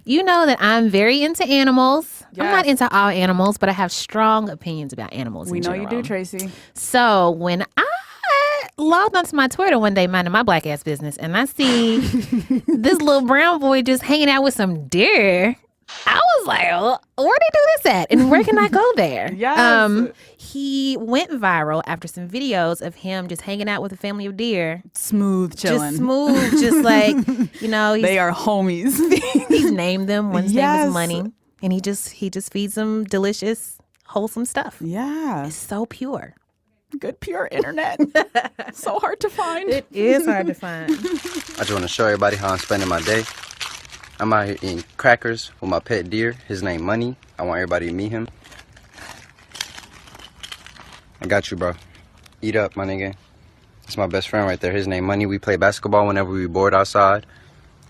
you know that I'm very into animals. Yes. I'm not into all animals, but I have strong opinions about animals We in know general. you do, Tracy. So when I logged onto my Twitter one day, minding my black ass business, and I see this little brown boy just hanging out with some deer, I was like, oh, where did he do this at? And where can I go there? Yes. He went viral after some videos of him just hanging out with a family of deer. Smooth chilling. Just smooth, just like, They are homies. he's named them. One's name Yes. is Money. And he just feeds them delicious, wholesome stuff. Yeah. It's so pure. Good pure internet. So hard to find. It is hard to find. I just want to show everybody how I'm spending my day. I'm out here eating crackers with my pet deer. His name Money. I want everybody to meet him. I got you, bro. Eat up, my nigga. That's my best friend right there. His name Money. We play basketball whenever we bored outside.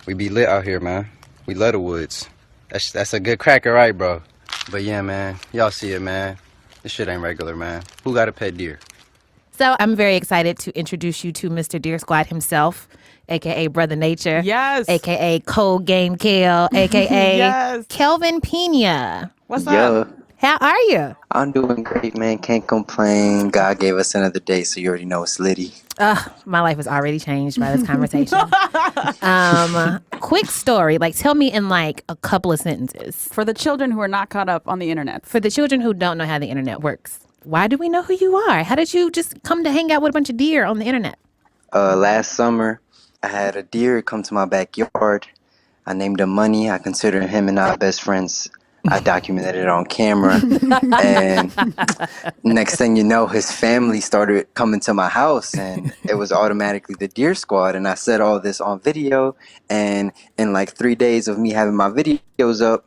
We be lit out here, man. We love the woods. That's a good cracker, right, bro? But yeah, man. Y'all see it, man. This shit ain't regular, man. Who got a pet deer? So I'm very excited to introduce you to Mr. Deer Squad himself, a.k.a. Brother Nature. Yes. A.k.a. Cold Game Kale, a.k.a. Yes. Kelvin Peña. What's Yo, up? How are you? I'm doing great, man. Can't complain. God gave us another day, so you already know it's litty. My life has already changed by this conversation. Quick story. Like, tell me in like a couple of sentences. For the children who are not caught up on the internet. For the children who don't know how the internet works, why do we know who you are? How did you just come to hang out with a bunch of deer on the internet? Last summer, I had a deer come to my backyard. I named him Money. I consider him and I best friends. I documented it on camera. And next thing you know, his family started coming to my house, and it was automatically the Deer Squad. And I said all this on video. And in like 3 days of me having my videos up,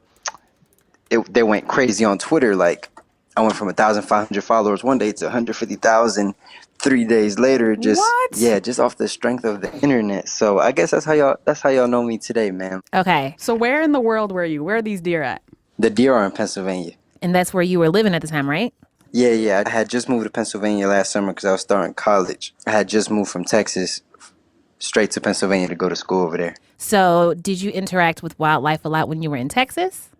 they went crazy on Twitter. Like, I went from 1,500 followers one day to 150,000 3 days later. Just What? Yeah, just off the strength of the internet. So I guess that's how y'all know me today, man. Okay. So where in the world were you? Where are these deer at? The deer are in Pennsylvania. And that's where you were living at the time, right? Yeah. I had just moved to Pennsylvania last summer because I was starting college. I had just moved from Texas straight to Pennsylvania to go to school over there. So did you interact with wildlife a lot when you were in Texas?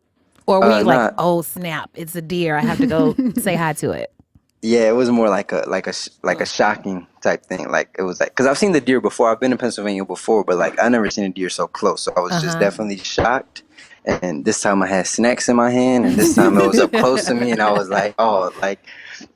Or were you like, not- oh, snap, it's a deer. I have to go say hi to it. Yeah, it was more like a shocking type thing. Like, it was like, because I've seen the deer before. I've been in Pennsylvania before, but like I never seen a deer so close. So I was just definitely shocked. And this time I had snacks in my hand, and this time it was up close to me, and I was like, oh, like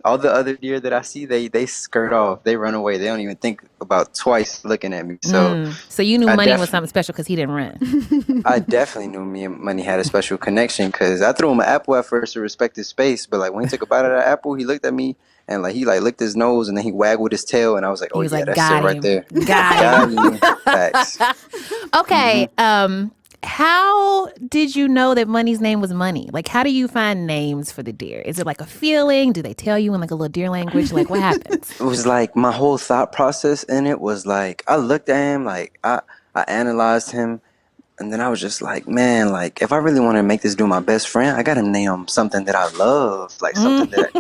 all the other deer that I see, they skirt off, they run away. They don't even think about twice looking at me. So, So you knew I Money def- was something special because he didn't run. I definitely knew me and Money had a special connection because I threw him an apple at first to respect his space, but like when he took a bite of that apple, he looked at me and like he like licked his nose and then he waggled his tail and I was like, oh was yeah, like, that's got it right him. there. Got him. Facts. Okay. How did you know that Money's name was Money? Like, how do you find names for the deer? Is it like a feeling? Do they tell you in like a little deer language? Like, what happens? It was like my whole thought process in it was like I looked at him, like I analyzed him, and then I was just like, man, like if I really want to make this dude my best friend, I gotta name him something that I love, like something that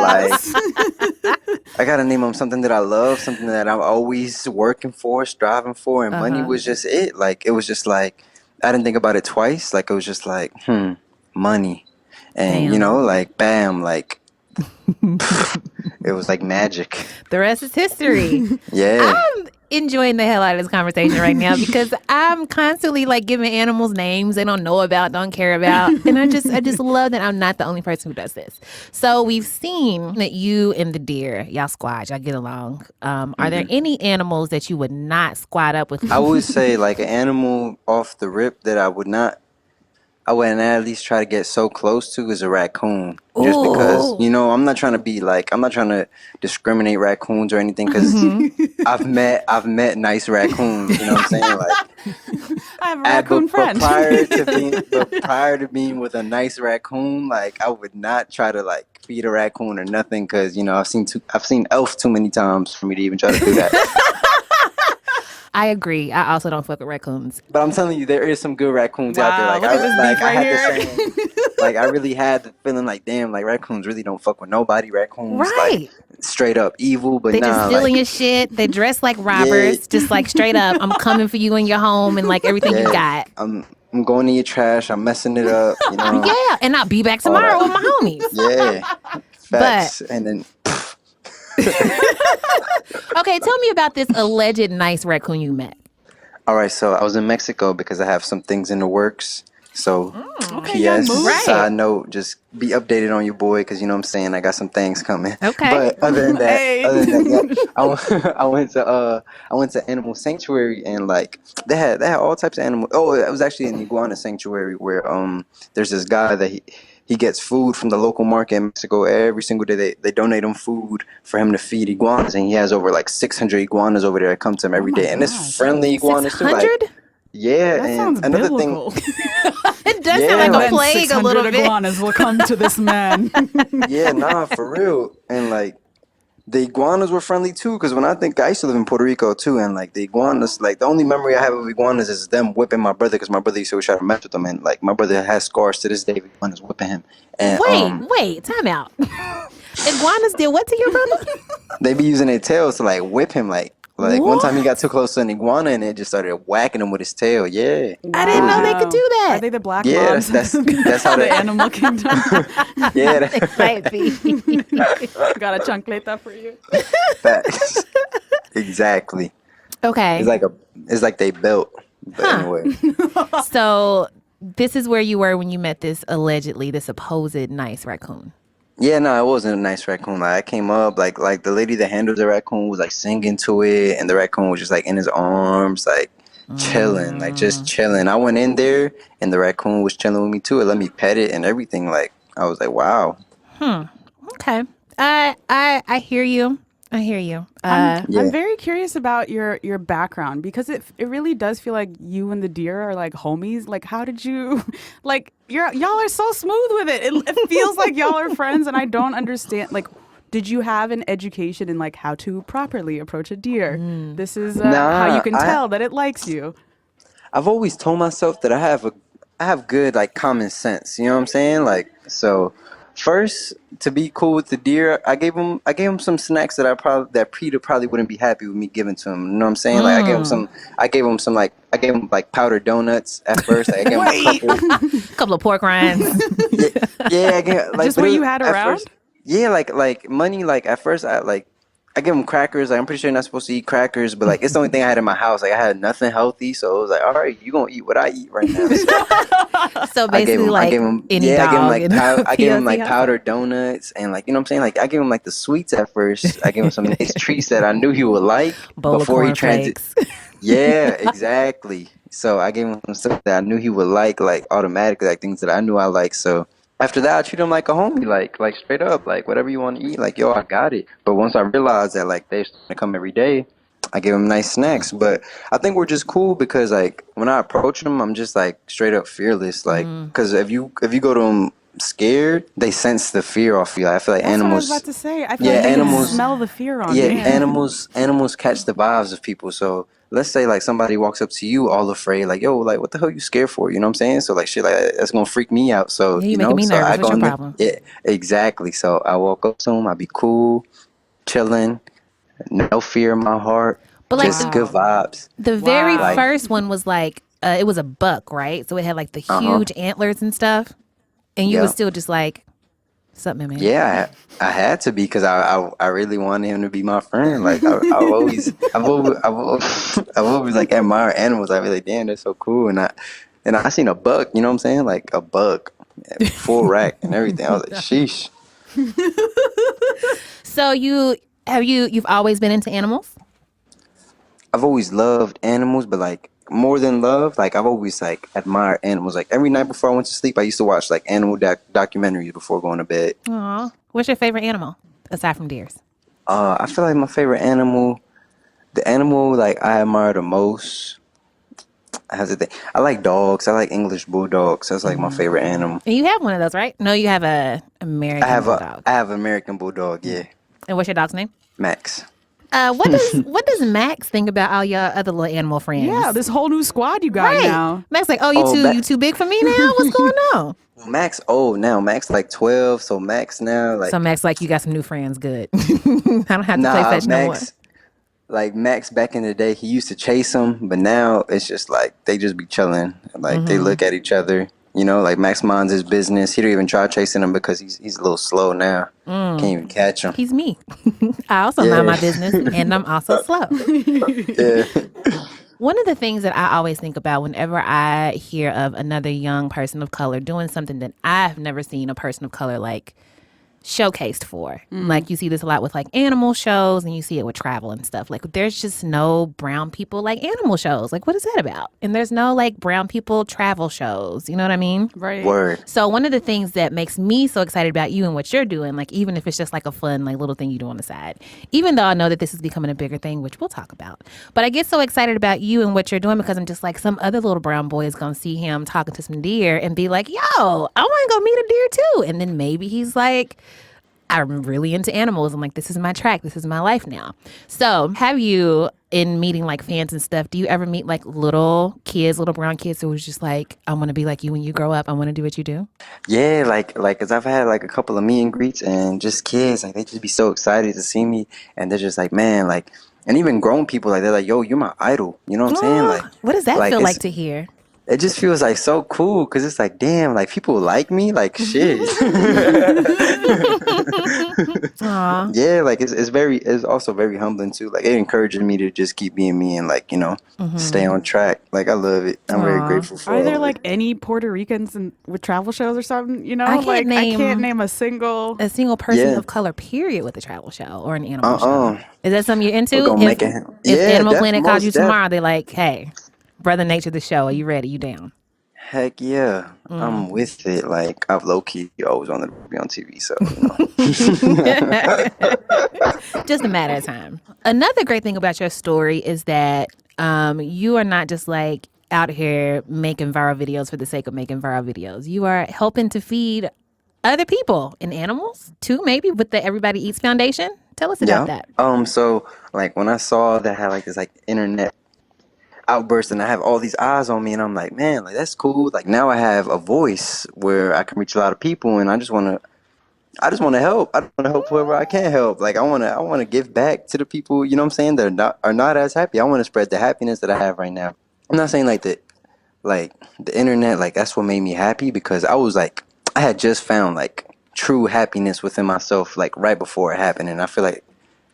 like I gotta name him something that I love, something that I'm always working for, striving for, and Money was just it. Like it was just like I didn't think about it twice. Like it was just like, Money, and Damn. like bam, like it was like magic. The rest is history. Yeah. I'm enjoying the hell out of this conversation right now because I'm constantly like giving animals names they don't know about, don't care about. And I just love that I'm not the only person who does this. So we've seen that you and the deer, y'all squad, y'all get along. Are there any animals that you would not squad up with? I would say like an animal off the rip that I wouldn't at least try to get so close to is a raccoon. Just because, I'm not trying to discriminate raccoons or anything because I've met nice raccoons, you know what I'm saying? Like I have a raccoon friend. But prior to being with a nice raccoon, like I would not try to like feed a raccoon or nothing because, I've seen Elf too many times for me to even try to do that. I agree. I also don't fuck with raccoons. But I'm telling you, there is some good raccoons out there. Like look at this beef right here. Like I really had the feeling like, damn, like raccoons really don't fuck with nobody. Raccoons, Right. like straight up evil, but They just stealing like, your shit. They dress like robbers, just like straight up. I'm coming for you in your home and like everything you got. I'm going in your trash. I'm messing it up. Yeah, and I'll be back tomorrow with my homies. Yeah, facts. And then. Okay, tell me about this alleged nice raccoon you met. All right, so I was in Mexico because I have some things in the works. So, P.S. Right. Side note, just be updated on your boy because you know what I'm saying. I got some things coming. Okay. But other than that, I went to Animal Sanctuary and like they had all types of animals. Oh, it was actually an iguana sanctuary where there's this guy that he gets food from the local market in Mexico every single day. They donate him food for him to feed iguanas, and he has over like 600 iguanas over there that come to him every day. And it's friendly iguanas too. 600? Like, yeah, That and sounds another biblical. thing. It does Yeah, sound like a like plague a little bit. iguanas will come to this man. Yeah, nah, for real. And like the iguanas were friendly too, because when I used to live in Puerto Rico too, and like the iguanas, like the only memory I have of iguanas is them whipping my brother, because my brother used to try to mess with them, and like my brother has scars to this day of iguanas whipping him. And Wait, time out. Iguanas did what to your brother? they be using their tails to like whip him, like one time he got too close to an iguana and it just started whacking him with his tail. Yeah. I didn't know they could do that. Are they the black Yeah, moms? that's how the they. animal kingdom. Yeah, They might be. Got a chancleta for you. facts. Exactly. Okay. It's like they built. But anyway. So this is where you were when you met this supposed nice raccoon. Yeah, no, it wasn't a nice raccoon. Like I came up, like the lady that handled the raccoon was like singing to it, and the raccoon was just like in his arms, like chilling, like just chilling. I went in there, and the raccoon was chilling with me too. It let me pet it and everything. Like I was like, wow. Okay. I hear you. I hear you. I'm Yeah. very curious about your background because it really does feel like you and the deer are like homies. Like, how did you, like, y'all are so smooth with it. It feels like y'all are friends, and I don't understand. Like, did you have an education in like how to properly approach a deer? This is how you can tell that it likes you. I've always told myself that I have good like common sense. You know what I'm saying? Like so. First, to be cool with the deer, I gave him some snacks that Peter probably wouldn't be happy with me giving to him. You know what I'm saying? Like I gave him powdered donuts at first. Like, I gave him a couple of pork rinds. yeah. I gave, like, Just what you had at around? First, yeah, like money. Like at first, I I give them crackers. Like, I'm pretty sure you're not supposed to eat crackers, but like it's the only thing I had in my house. Like I had nothing healthy, so it was like, all right, you gonna eat what I eat right now. So basically, I gave him, any yeah, dog I gave him like POC powdered donuts and like, you know what I'm saying? Like I gave him like the sweets at first. I gave him some nice treats that I knew he would like bowl before of he cornflakes. Yeah, exactly. So I gave him some stuff that I knew he would like automatically, like things that I knew I like. So after that, I treat him like a homie, like straight up, like whatever you want to eat, like yo, I got it. But once I realized that like they're starting to come every day, I give him nice snacks. But I think we're just cool because like when I approach them, I'm just like straight up fearless, like because if you go to them scared, they sense the fear off you. I feel like That's animals. what I was about to say. I feel Yeah, like they animals. can smell the fear on Yeah, you. animals catch the vibes of people. So let's say like somebody walks up to you all afraid, like, yo, like what the hell you scared for? You know what I'm saying? So like shit like that's gonna freak me out. So Yeah, you you making know, me so nervous. I What's go your in there. problem? Yeah, exactly. So I walk up to him, I be cool, chilling, no fear in my heart. But like Just good vibes. the very Wow. first one was like it was a buck, right? So it had like the huge antlers and stuff, and you was Yep. still just like something, man. Yeah, I had to be because I really wanted him to be my friend. Like I've always like admired animals. I be like, damn, they're so cool. And I seen a buck. You know what I'm saying? Like a buck, full rack and everything. I was like, sheesh. So you've always been into animals? I've always loved animals, but like more than love, like I've always like admired animals. Like every night before I went to sleep, I used to watch like animal documentaries before going to bed. Aw. What's your favorite animal aside from deers? I feel like my favorite animal, the animal like I admire the most. I have to think. I like dogs. I like English bulldogs. That's like my favorite animal. And you have one of those, right? No, you have a American bulldog. I have an American bulldog. Yeah, And what's your dog's name? Max. What does Max think about all your other little animal friends? Yeah, this whole new squad you got right. now. Max like, oh, you too big for me now? What's going on? Well, Max old now. Max like 12. So Max now like So Max like, you got some new friends. Good. I don't have to play fetch no more. Max. Like Max back in the day, he used to chase them, but now it's just like they just be chilling. Like they look at each other. You know, like Max minds his business. He don't even try chasing them because he's a little slow now. Can't even catch him. He's me. I also mind my business, and I'm also slow. Yeah. One of the things that I always think about whenever I hear of another young person of color doing something that I've never seen a person of color like showcased for. Like you see this a lot with like animal shows, and you see it with travel and stuff. Like there's just no brown people like animal shows. Like what is that about? And there's no like brown people travel shows. You know what I mean? Right. Word. So one of the things that makes me so excited about you and what you're doing, like even if it's just like a fun like little thing you do on the side, even though I know that this is becoming a bigger thing, which we'll talk about, but I get so excited about you and what you're doing because I'm just like some other little brown boy is gonna see him talking to some deer and be like, yo, I want to go meet a deer too. And then maybe he's like, I'm really into animals. I'm like, this is my track. This is my life now. So have you, in meeting like fans and stuff, do you ever meet like little kids, little brown kids who was just like, I want to be like you when you grow up. I want to do what you do? Yeah, cause I've had like a couple of meet and greets and just kids, like they just be so excited to see me, and they're just like, man, like, and even grown people, like they're like, yo, you're my idol. You know what I'm saying? Like, What does that feel it's- like to hear? It just feels like so cool because it's like, damn, like people like me, like shit. Aw. Yeah, like it's also very humbling too. Like it encourages me to just keep being me and like, you know, stay on track. Like I love it. I'm very grateful for Are there all of like it. any Puerto Ricans with travel shows or something? You know, I can't like I name- can't name a single. A single person Yeah. of color, period, with a travel show or an animal show. Is that something you're into? We're gonna make it. If Yeah, Animal Planet calls most you tomorrow, they're like, hey, Brother Nature the show, are you ready? You down? Heck yeah, I'm with it. Like I've low key always wanted to be on TV, so you know. Just a matter of time. Another great thing about your story is that you are not just like out here making viral videos for the sake of making viral videos. You are helping to feed other people and animals too, maybe with the Everybody Eats Foundation. Tell us about that. So like when I saw that I had like this like internet outburst and I have all these eyes on me and I'm like, man, like that's cool. Like now I have a voice where I can reach a lot of people and I just want to help. I want to help whoever I can help. Like I want to give back to the people, you know what I'm saying, that are not as happy. I want to spread the happiness that I have right now. I'm not saying like the internet, like that's what made me happy because I had just found like true happiness within myself like right before it happened, and I feel like,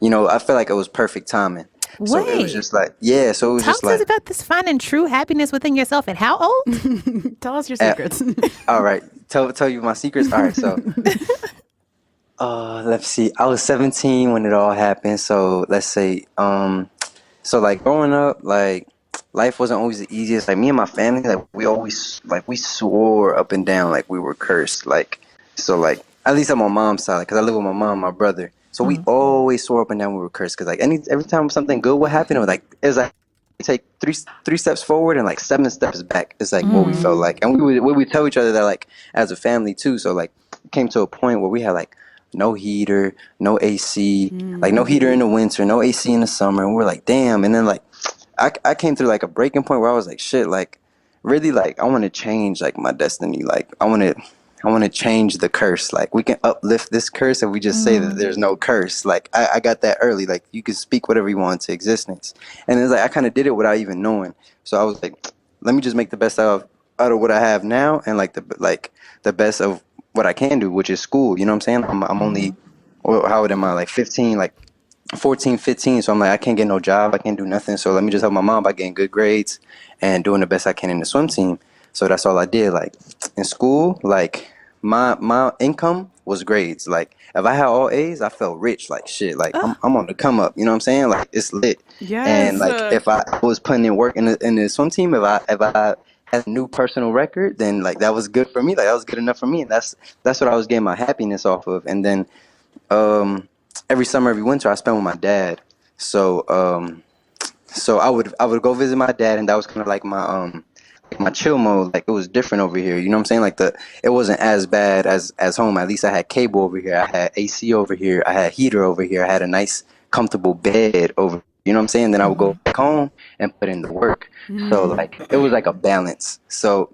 I feel like it was perfect timing. So it was Wait. just like, yeah. So it was Talk just to us like, about this finding true happiness within yourself at how old? Tell us your uh, secrets. all right, tell you my secrets. All right, so let's see. I was 17 when it all happened. So let's say, so like growing up, like life wasn't always the easiest. Like me and my family, like we swore up and down like we were cursed. Like so, like at least on my mom's side, because I live with my mom, and my brother. So we always swore up and down we were cursed. Because like every time something good would happen, it was like take three steps forward and like 7 steps back. It's like what we felt like, and we would tell each other that like as a family too. So like it came to a point where we had like no heater, no AC, like no heater in the winter, no AC in the summer, and we're like, damn. And then like I came through like a breaking point where I was like, shit, like really, like I want to change like my destiny. Like I want to change the curse. Like we can uplift this curse if we just say that there's no curse. Like I got that early. Like you can speak whatever you want into existence. And it's like I kind of did it without even knowing. So I was like, let me just make the best out of what I have now, and like the best of what I can do, which is school. You know what I'm saying? I'm only, how old am I? Like 15, like 14, 15. So I'm like, I can't get no job. I can't do nothing. So let me just help my mom by getting good grades and doing the best I can in the swim team. So that's all I did. Like in school, like my income was grades. Like if I had all A's, I felt rich. Like shit. Like I'm on the come up. You know what I'm saying? Like it's lit. Yes. And like if I was putting in work in the swim team, if I had a new personal record, then like that was good for me. Like that was good enough for me. And that's what I was getting my happiness off of. And then every summer, every winter, I spent with my dad. So I would go visit my dad, and that was kind of like my chill mode. Like it was different over here. You know what I'm saying? Like it wasn't as bad as home. At least I had cable over here. I had AC over here. I had heater over here. I had a nice comfortable bed over. You know what I'm saying? Then I would go back home and put in the work. So like it was like a balance. So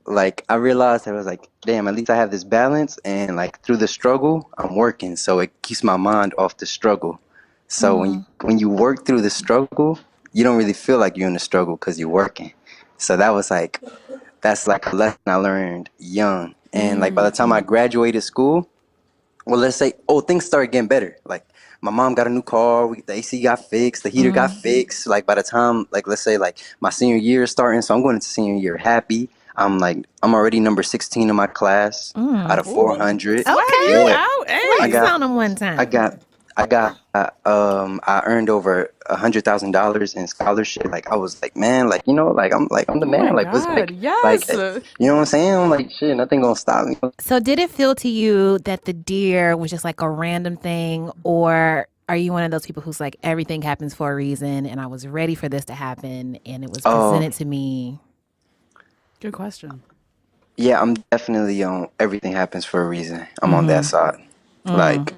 like I realized I was like, damn, at least I have this balance, and like through the struggle, I'm working. So it keeps my mind off the struggle. So when you work through the struggle, you don't really feel like you're in the struggle because you're working. So that's like a lesson I learned young. And like by the time I graduated school, well, let's say, things started getting better. Like my mom got a new car, the AC got fixed, the heater got fixed. Like by the time, like let's say, like my senior year is starting, so I'm going into senior year happy. I'm already number 16 in my class out of 400. Okay. Out. Hey. Flex on them one time. I earned over $100,000 in scholarship. Like I was like, man, like I'm the man. my Like what's God, like, yes. you know what I'm saying? I'm like, shit, nothing gonna stop me. So did it feel to you that the deer was just like a random thing, or are you one of those people who's like, everything happens for a reason and I was ready for this to happen and it was presented to me? Good question. Yeah, I'm definitely on everything happens for a reason. I'm on that side. Like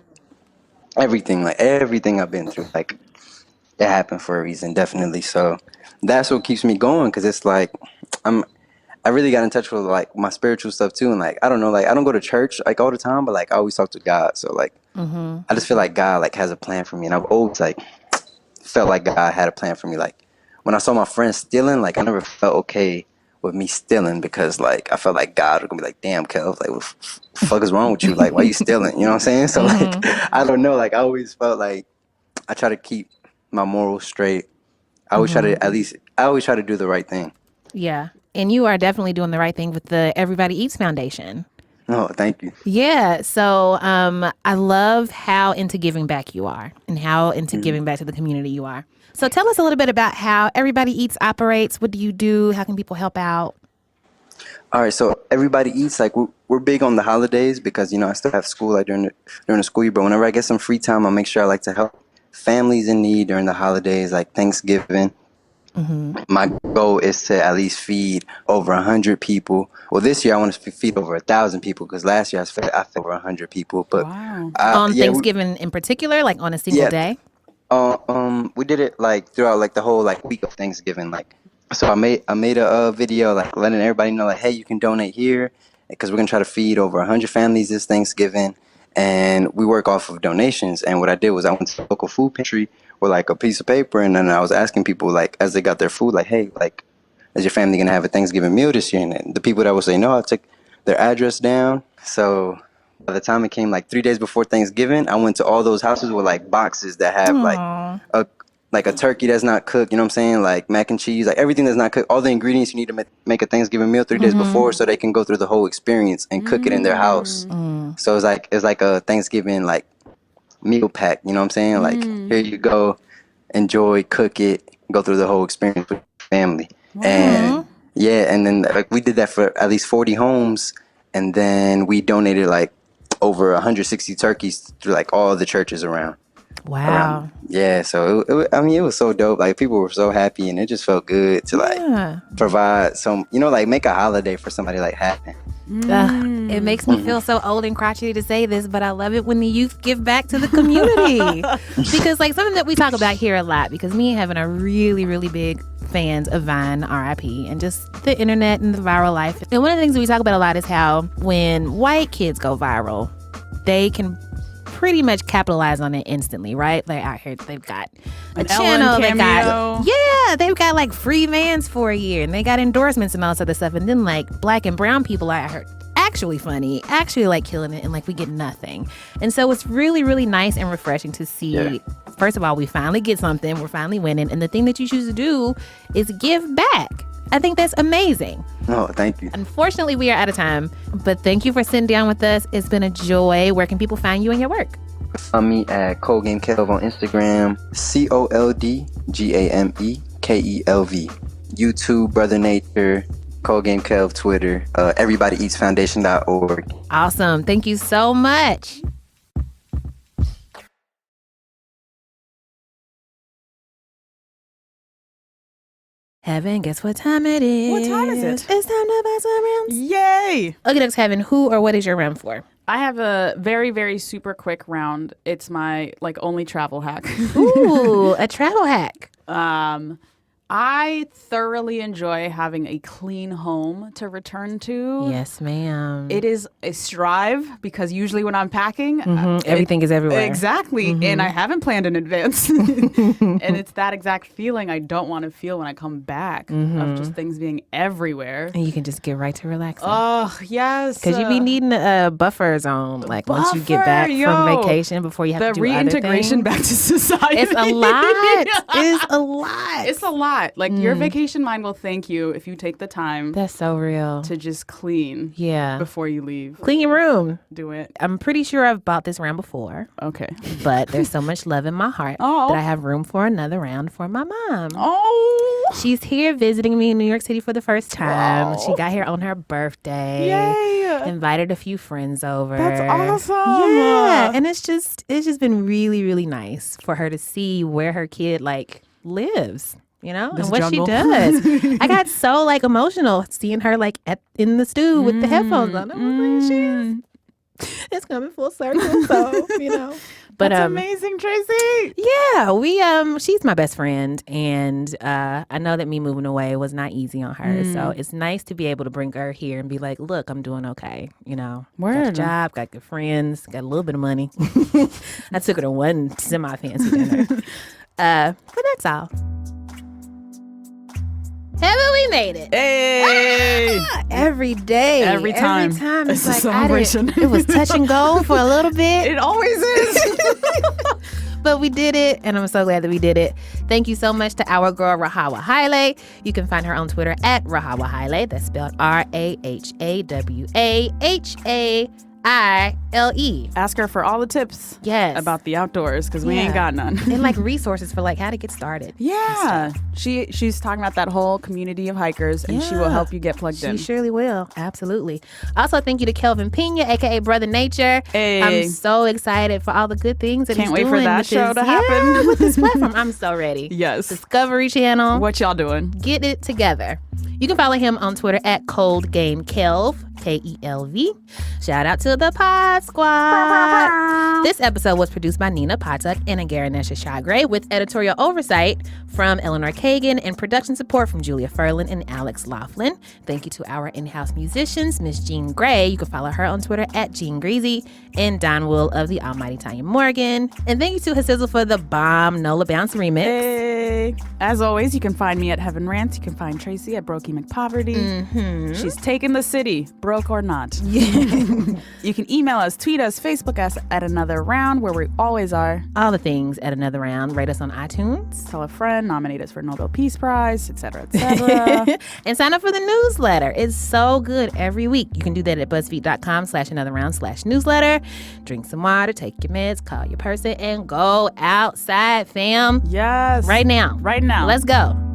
everything I've been through, like it happened for a reason, definitely. So that's what keeps me going, because it's like I really got in touch with like my spiritual stuff too, and like I don't know, like I don't go to church like all the time, but like I always talk to God. So like I just feel like God like has a plan for me, and I've always like felt like God had a plan for me. Like when I saw my friends stealing, like I never felt okay with me stealing, because like I felt like God was gonna be like, damn, Kelv, like what the fuck is wrong with you? Like why you stealing? You know what I'm saying? So like I don't know, like I always felt like I try to keep my morals straight. I always try to do the right thing. Yeah. And you are definitely doing the right thing with the Everybody Eats Foundation. Oh, thank you. Yeah. So I love how into giving back you are and how into giving back to the community you are. So tell us a little bit about how Everybody Eats operates. What do you do? How can people help out? All right, so Everybody Eats, like we're big on the holidays, because I still have school like during the school year. But whenever I get some free time, I make sure I like to help families in need during the holidays, like Thanksgiving. My goal is to at least feed over 100 people. Well, this year I want to feed over 1,000 people, because last year I fed over 100 people. But Wow. On Thanksgiving in particular, like on a single day? we did it like throughout like the whole like week of Thanksgiving. Like, so I made a video like letting everybody know like, hey, you can donate here, because we're gonna try to feed over 100 families this Thanksgiving, and we work off of donations. And what I did was I went to the local food pantry with like a piece of paper, and then I was asking people like as they got their food, like, hey, like, is your family gonna have a Thanksgiving meal this year? And the people that would say no, I took their address down. So By the time it came like 3 days before Thanksgiving, I went to all those houses with like boxes that have like a turkey that's not cooked, you know what I'm saying? Like mac and cheese, like everything that's not cooked, all the ingredients you need to make a Thanksgiving meal 3 days before so they can go through the whole experience and cook it in their house. So it's like a Thanksgiving like meal pack, you know what I'm saying? Like here you go, enjoy, cook it, go through the whole experience with your family. And yeah, and then like we did that for at least 40 homes, and then we donated like over 160 turkeys through like all the churches around. Wow. Yeah, so it was so dope. Like people were so happy, and it just felt good to like provide some, like make a holiday for somebody like Heben. It makes me feel so old and crotchety to say this, but I love it when the youth give back to the community. Because like something that we talk about here a lot, because me and Heben are really, really big fans of Vine, RIP, and just the internet and the viral life. And one of the things that we talk about a lot is how when white kids go viral, they can pretty much capitalize on it instantly, right? Like out here, they've got a channel, they've got like free vans for a year, and they got endorsements and all this other stuff. And then like black and brown people are out here actually funny, actually like killing it, and like we get nothing. And so it's really, really nice and refreshing to see. First of all, we finally get something, we're finally winning, and the thing that you choose to do is give back. I think that's amazing. Oh, thank you. Unfortunately, we are out of time, but thank you for sitting down with us. It's been a joy. Where can people find you and your work? Find me at Cold Game Kelv on Instagram, ColdGameKelv. YouTube, Brother Nature, Cold Game Kelv, Twitter, everybodyeatsfoundation.org. Awesome. Thank you so much. Heben, guess what time it is? What time is it? It's time to buy some rounds. Yay! Okay, next, Heben, who or what is your round for? I have a very, very super quick round. It's my like only travel hack. Ooh, a travel hack. I thoroughly enjoy having a clean home to return to. Yes, ma'am. It is a strive because usually when I'm packing, everything is everywhere. Exactly. And I haven't planned in advance. And it's that exact feeling I don't want to feel when I come back of just things being everywhere. And you can just get right to relaxing. Oh, yes. Because you be needing a buffer zone, like once you get back from vacation before you have to do other reintegration things. back to society. It's a lot. It is a lot. It's a lot. Like your vacation mind will thank you if you take the time. That's so real. To just clean. Yeah. Before you leave. Clean your room. Do it. I'm pretty sure I've bought this round before. Okay. But there's so much love in my heart that I have room for another round for my mom. Oh. She's here visiting me in New York City for the first time. She got here on her birthday. Yay. Invited a few friends over. That's awesome. Yeah. And it's just been really, really nice for her to see where her kid like lives. And what jungle. she does. I got so like emotional seeing her like in the stude with the headphones on. I was like, it's coming full circle. So, But that's amazing, Tracy. Yeah, she's my best friend, and I know that me moving away was not easy on her. So it's nice to be able to bring her here and be like, look, I'm doing okay. Got a job, got good friends, got a little bit of money. I took her to one semi-fancy dinner. But that's all. Haven't we made it? Hey! Every day. Every time. It's like, a celebration. It was touch and go for a little bit. It always is. But we did it, and I'm so glad that we did it. Thank you so much to our girl, Rahawa Haile. You can find her on Twitter at Rahawa Haile. That's spelled RahawaHaile. Ask her for all the tips about the outdoors because we ain't got none. And like resources for like how to get started. Yeah. She's talking about that whole community of hikers and she will help you get plugged in. She surely will. Absolutely. Also, thank you to Kelvin Peña, aka Brother Nature. Hey. I'm so excited for all the good things that he's doing. Can't wait for that show to happen. Yeah, with this platform. I'm so ready. Yes. Discovery Channel. What y'all doing? Get it together. You can follow him on Twitter at Cold Game Kelv, Kelv. Shout out to the Pod Squad. This episode was produced by Nina Patuk and Agaranesha Chagre with editorial oversight from Eleanor Kagan and production support from Julia Furlan and Alex Laughlin. Thank you to our in-house musicians, Miss Jean Gray. You can follow her on Twitter at Jean Greasy and Don Will of the Almighty Tanya Morgan. And thank you to Hassizzle for the bomb Nola Bounce remix. Hey. As always, you can find me at Heaven Rants. You can find Tracy at Brokey McPoverty. She's taking the city. Bro broke or not. You can email us, tweet us, Facebook us at Another Round, where we always are. All the things at Another Round. Rate us on iTunes. Tell a friend, nominate us for Nobel Peace Prize, etc., etc. And sign up for the newsletter. It's so good every week. You can do that at BuzzFeed.com/AnotherRound/newsletter. Drink some water, take your meds, call your person, and go outside, fam. Yes. Right now. Right now. Let's go.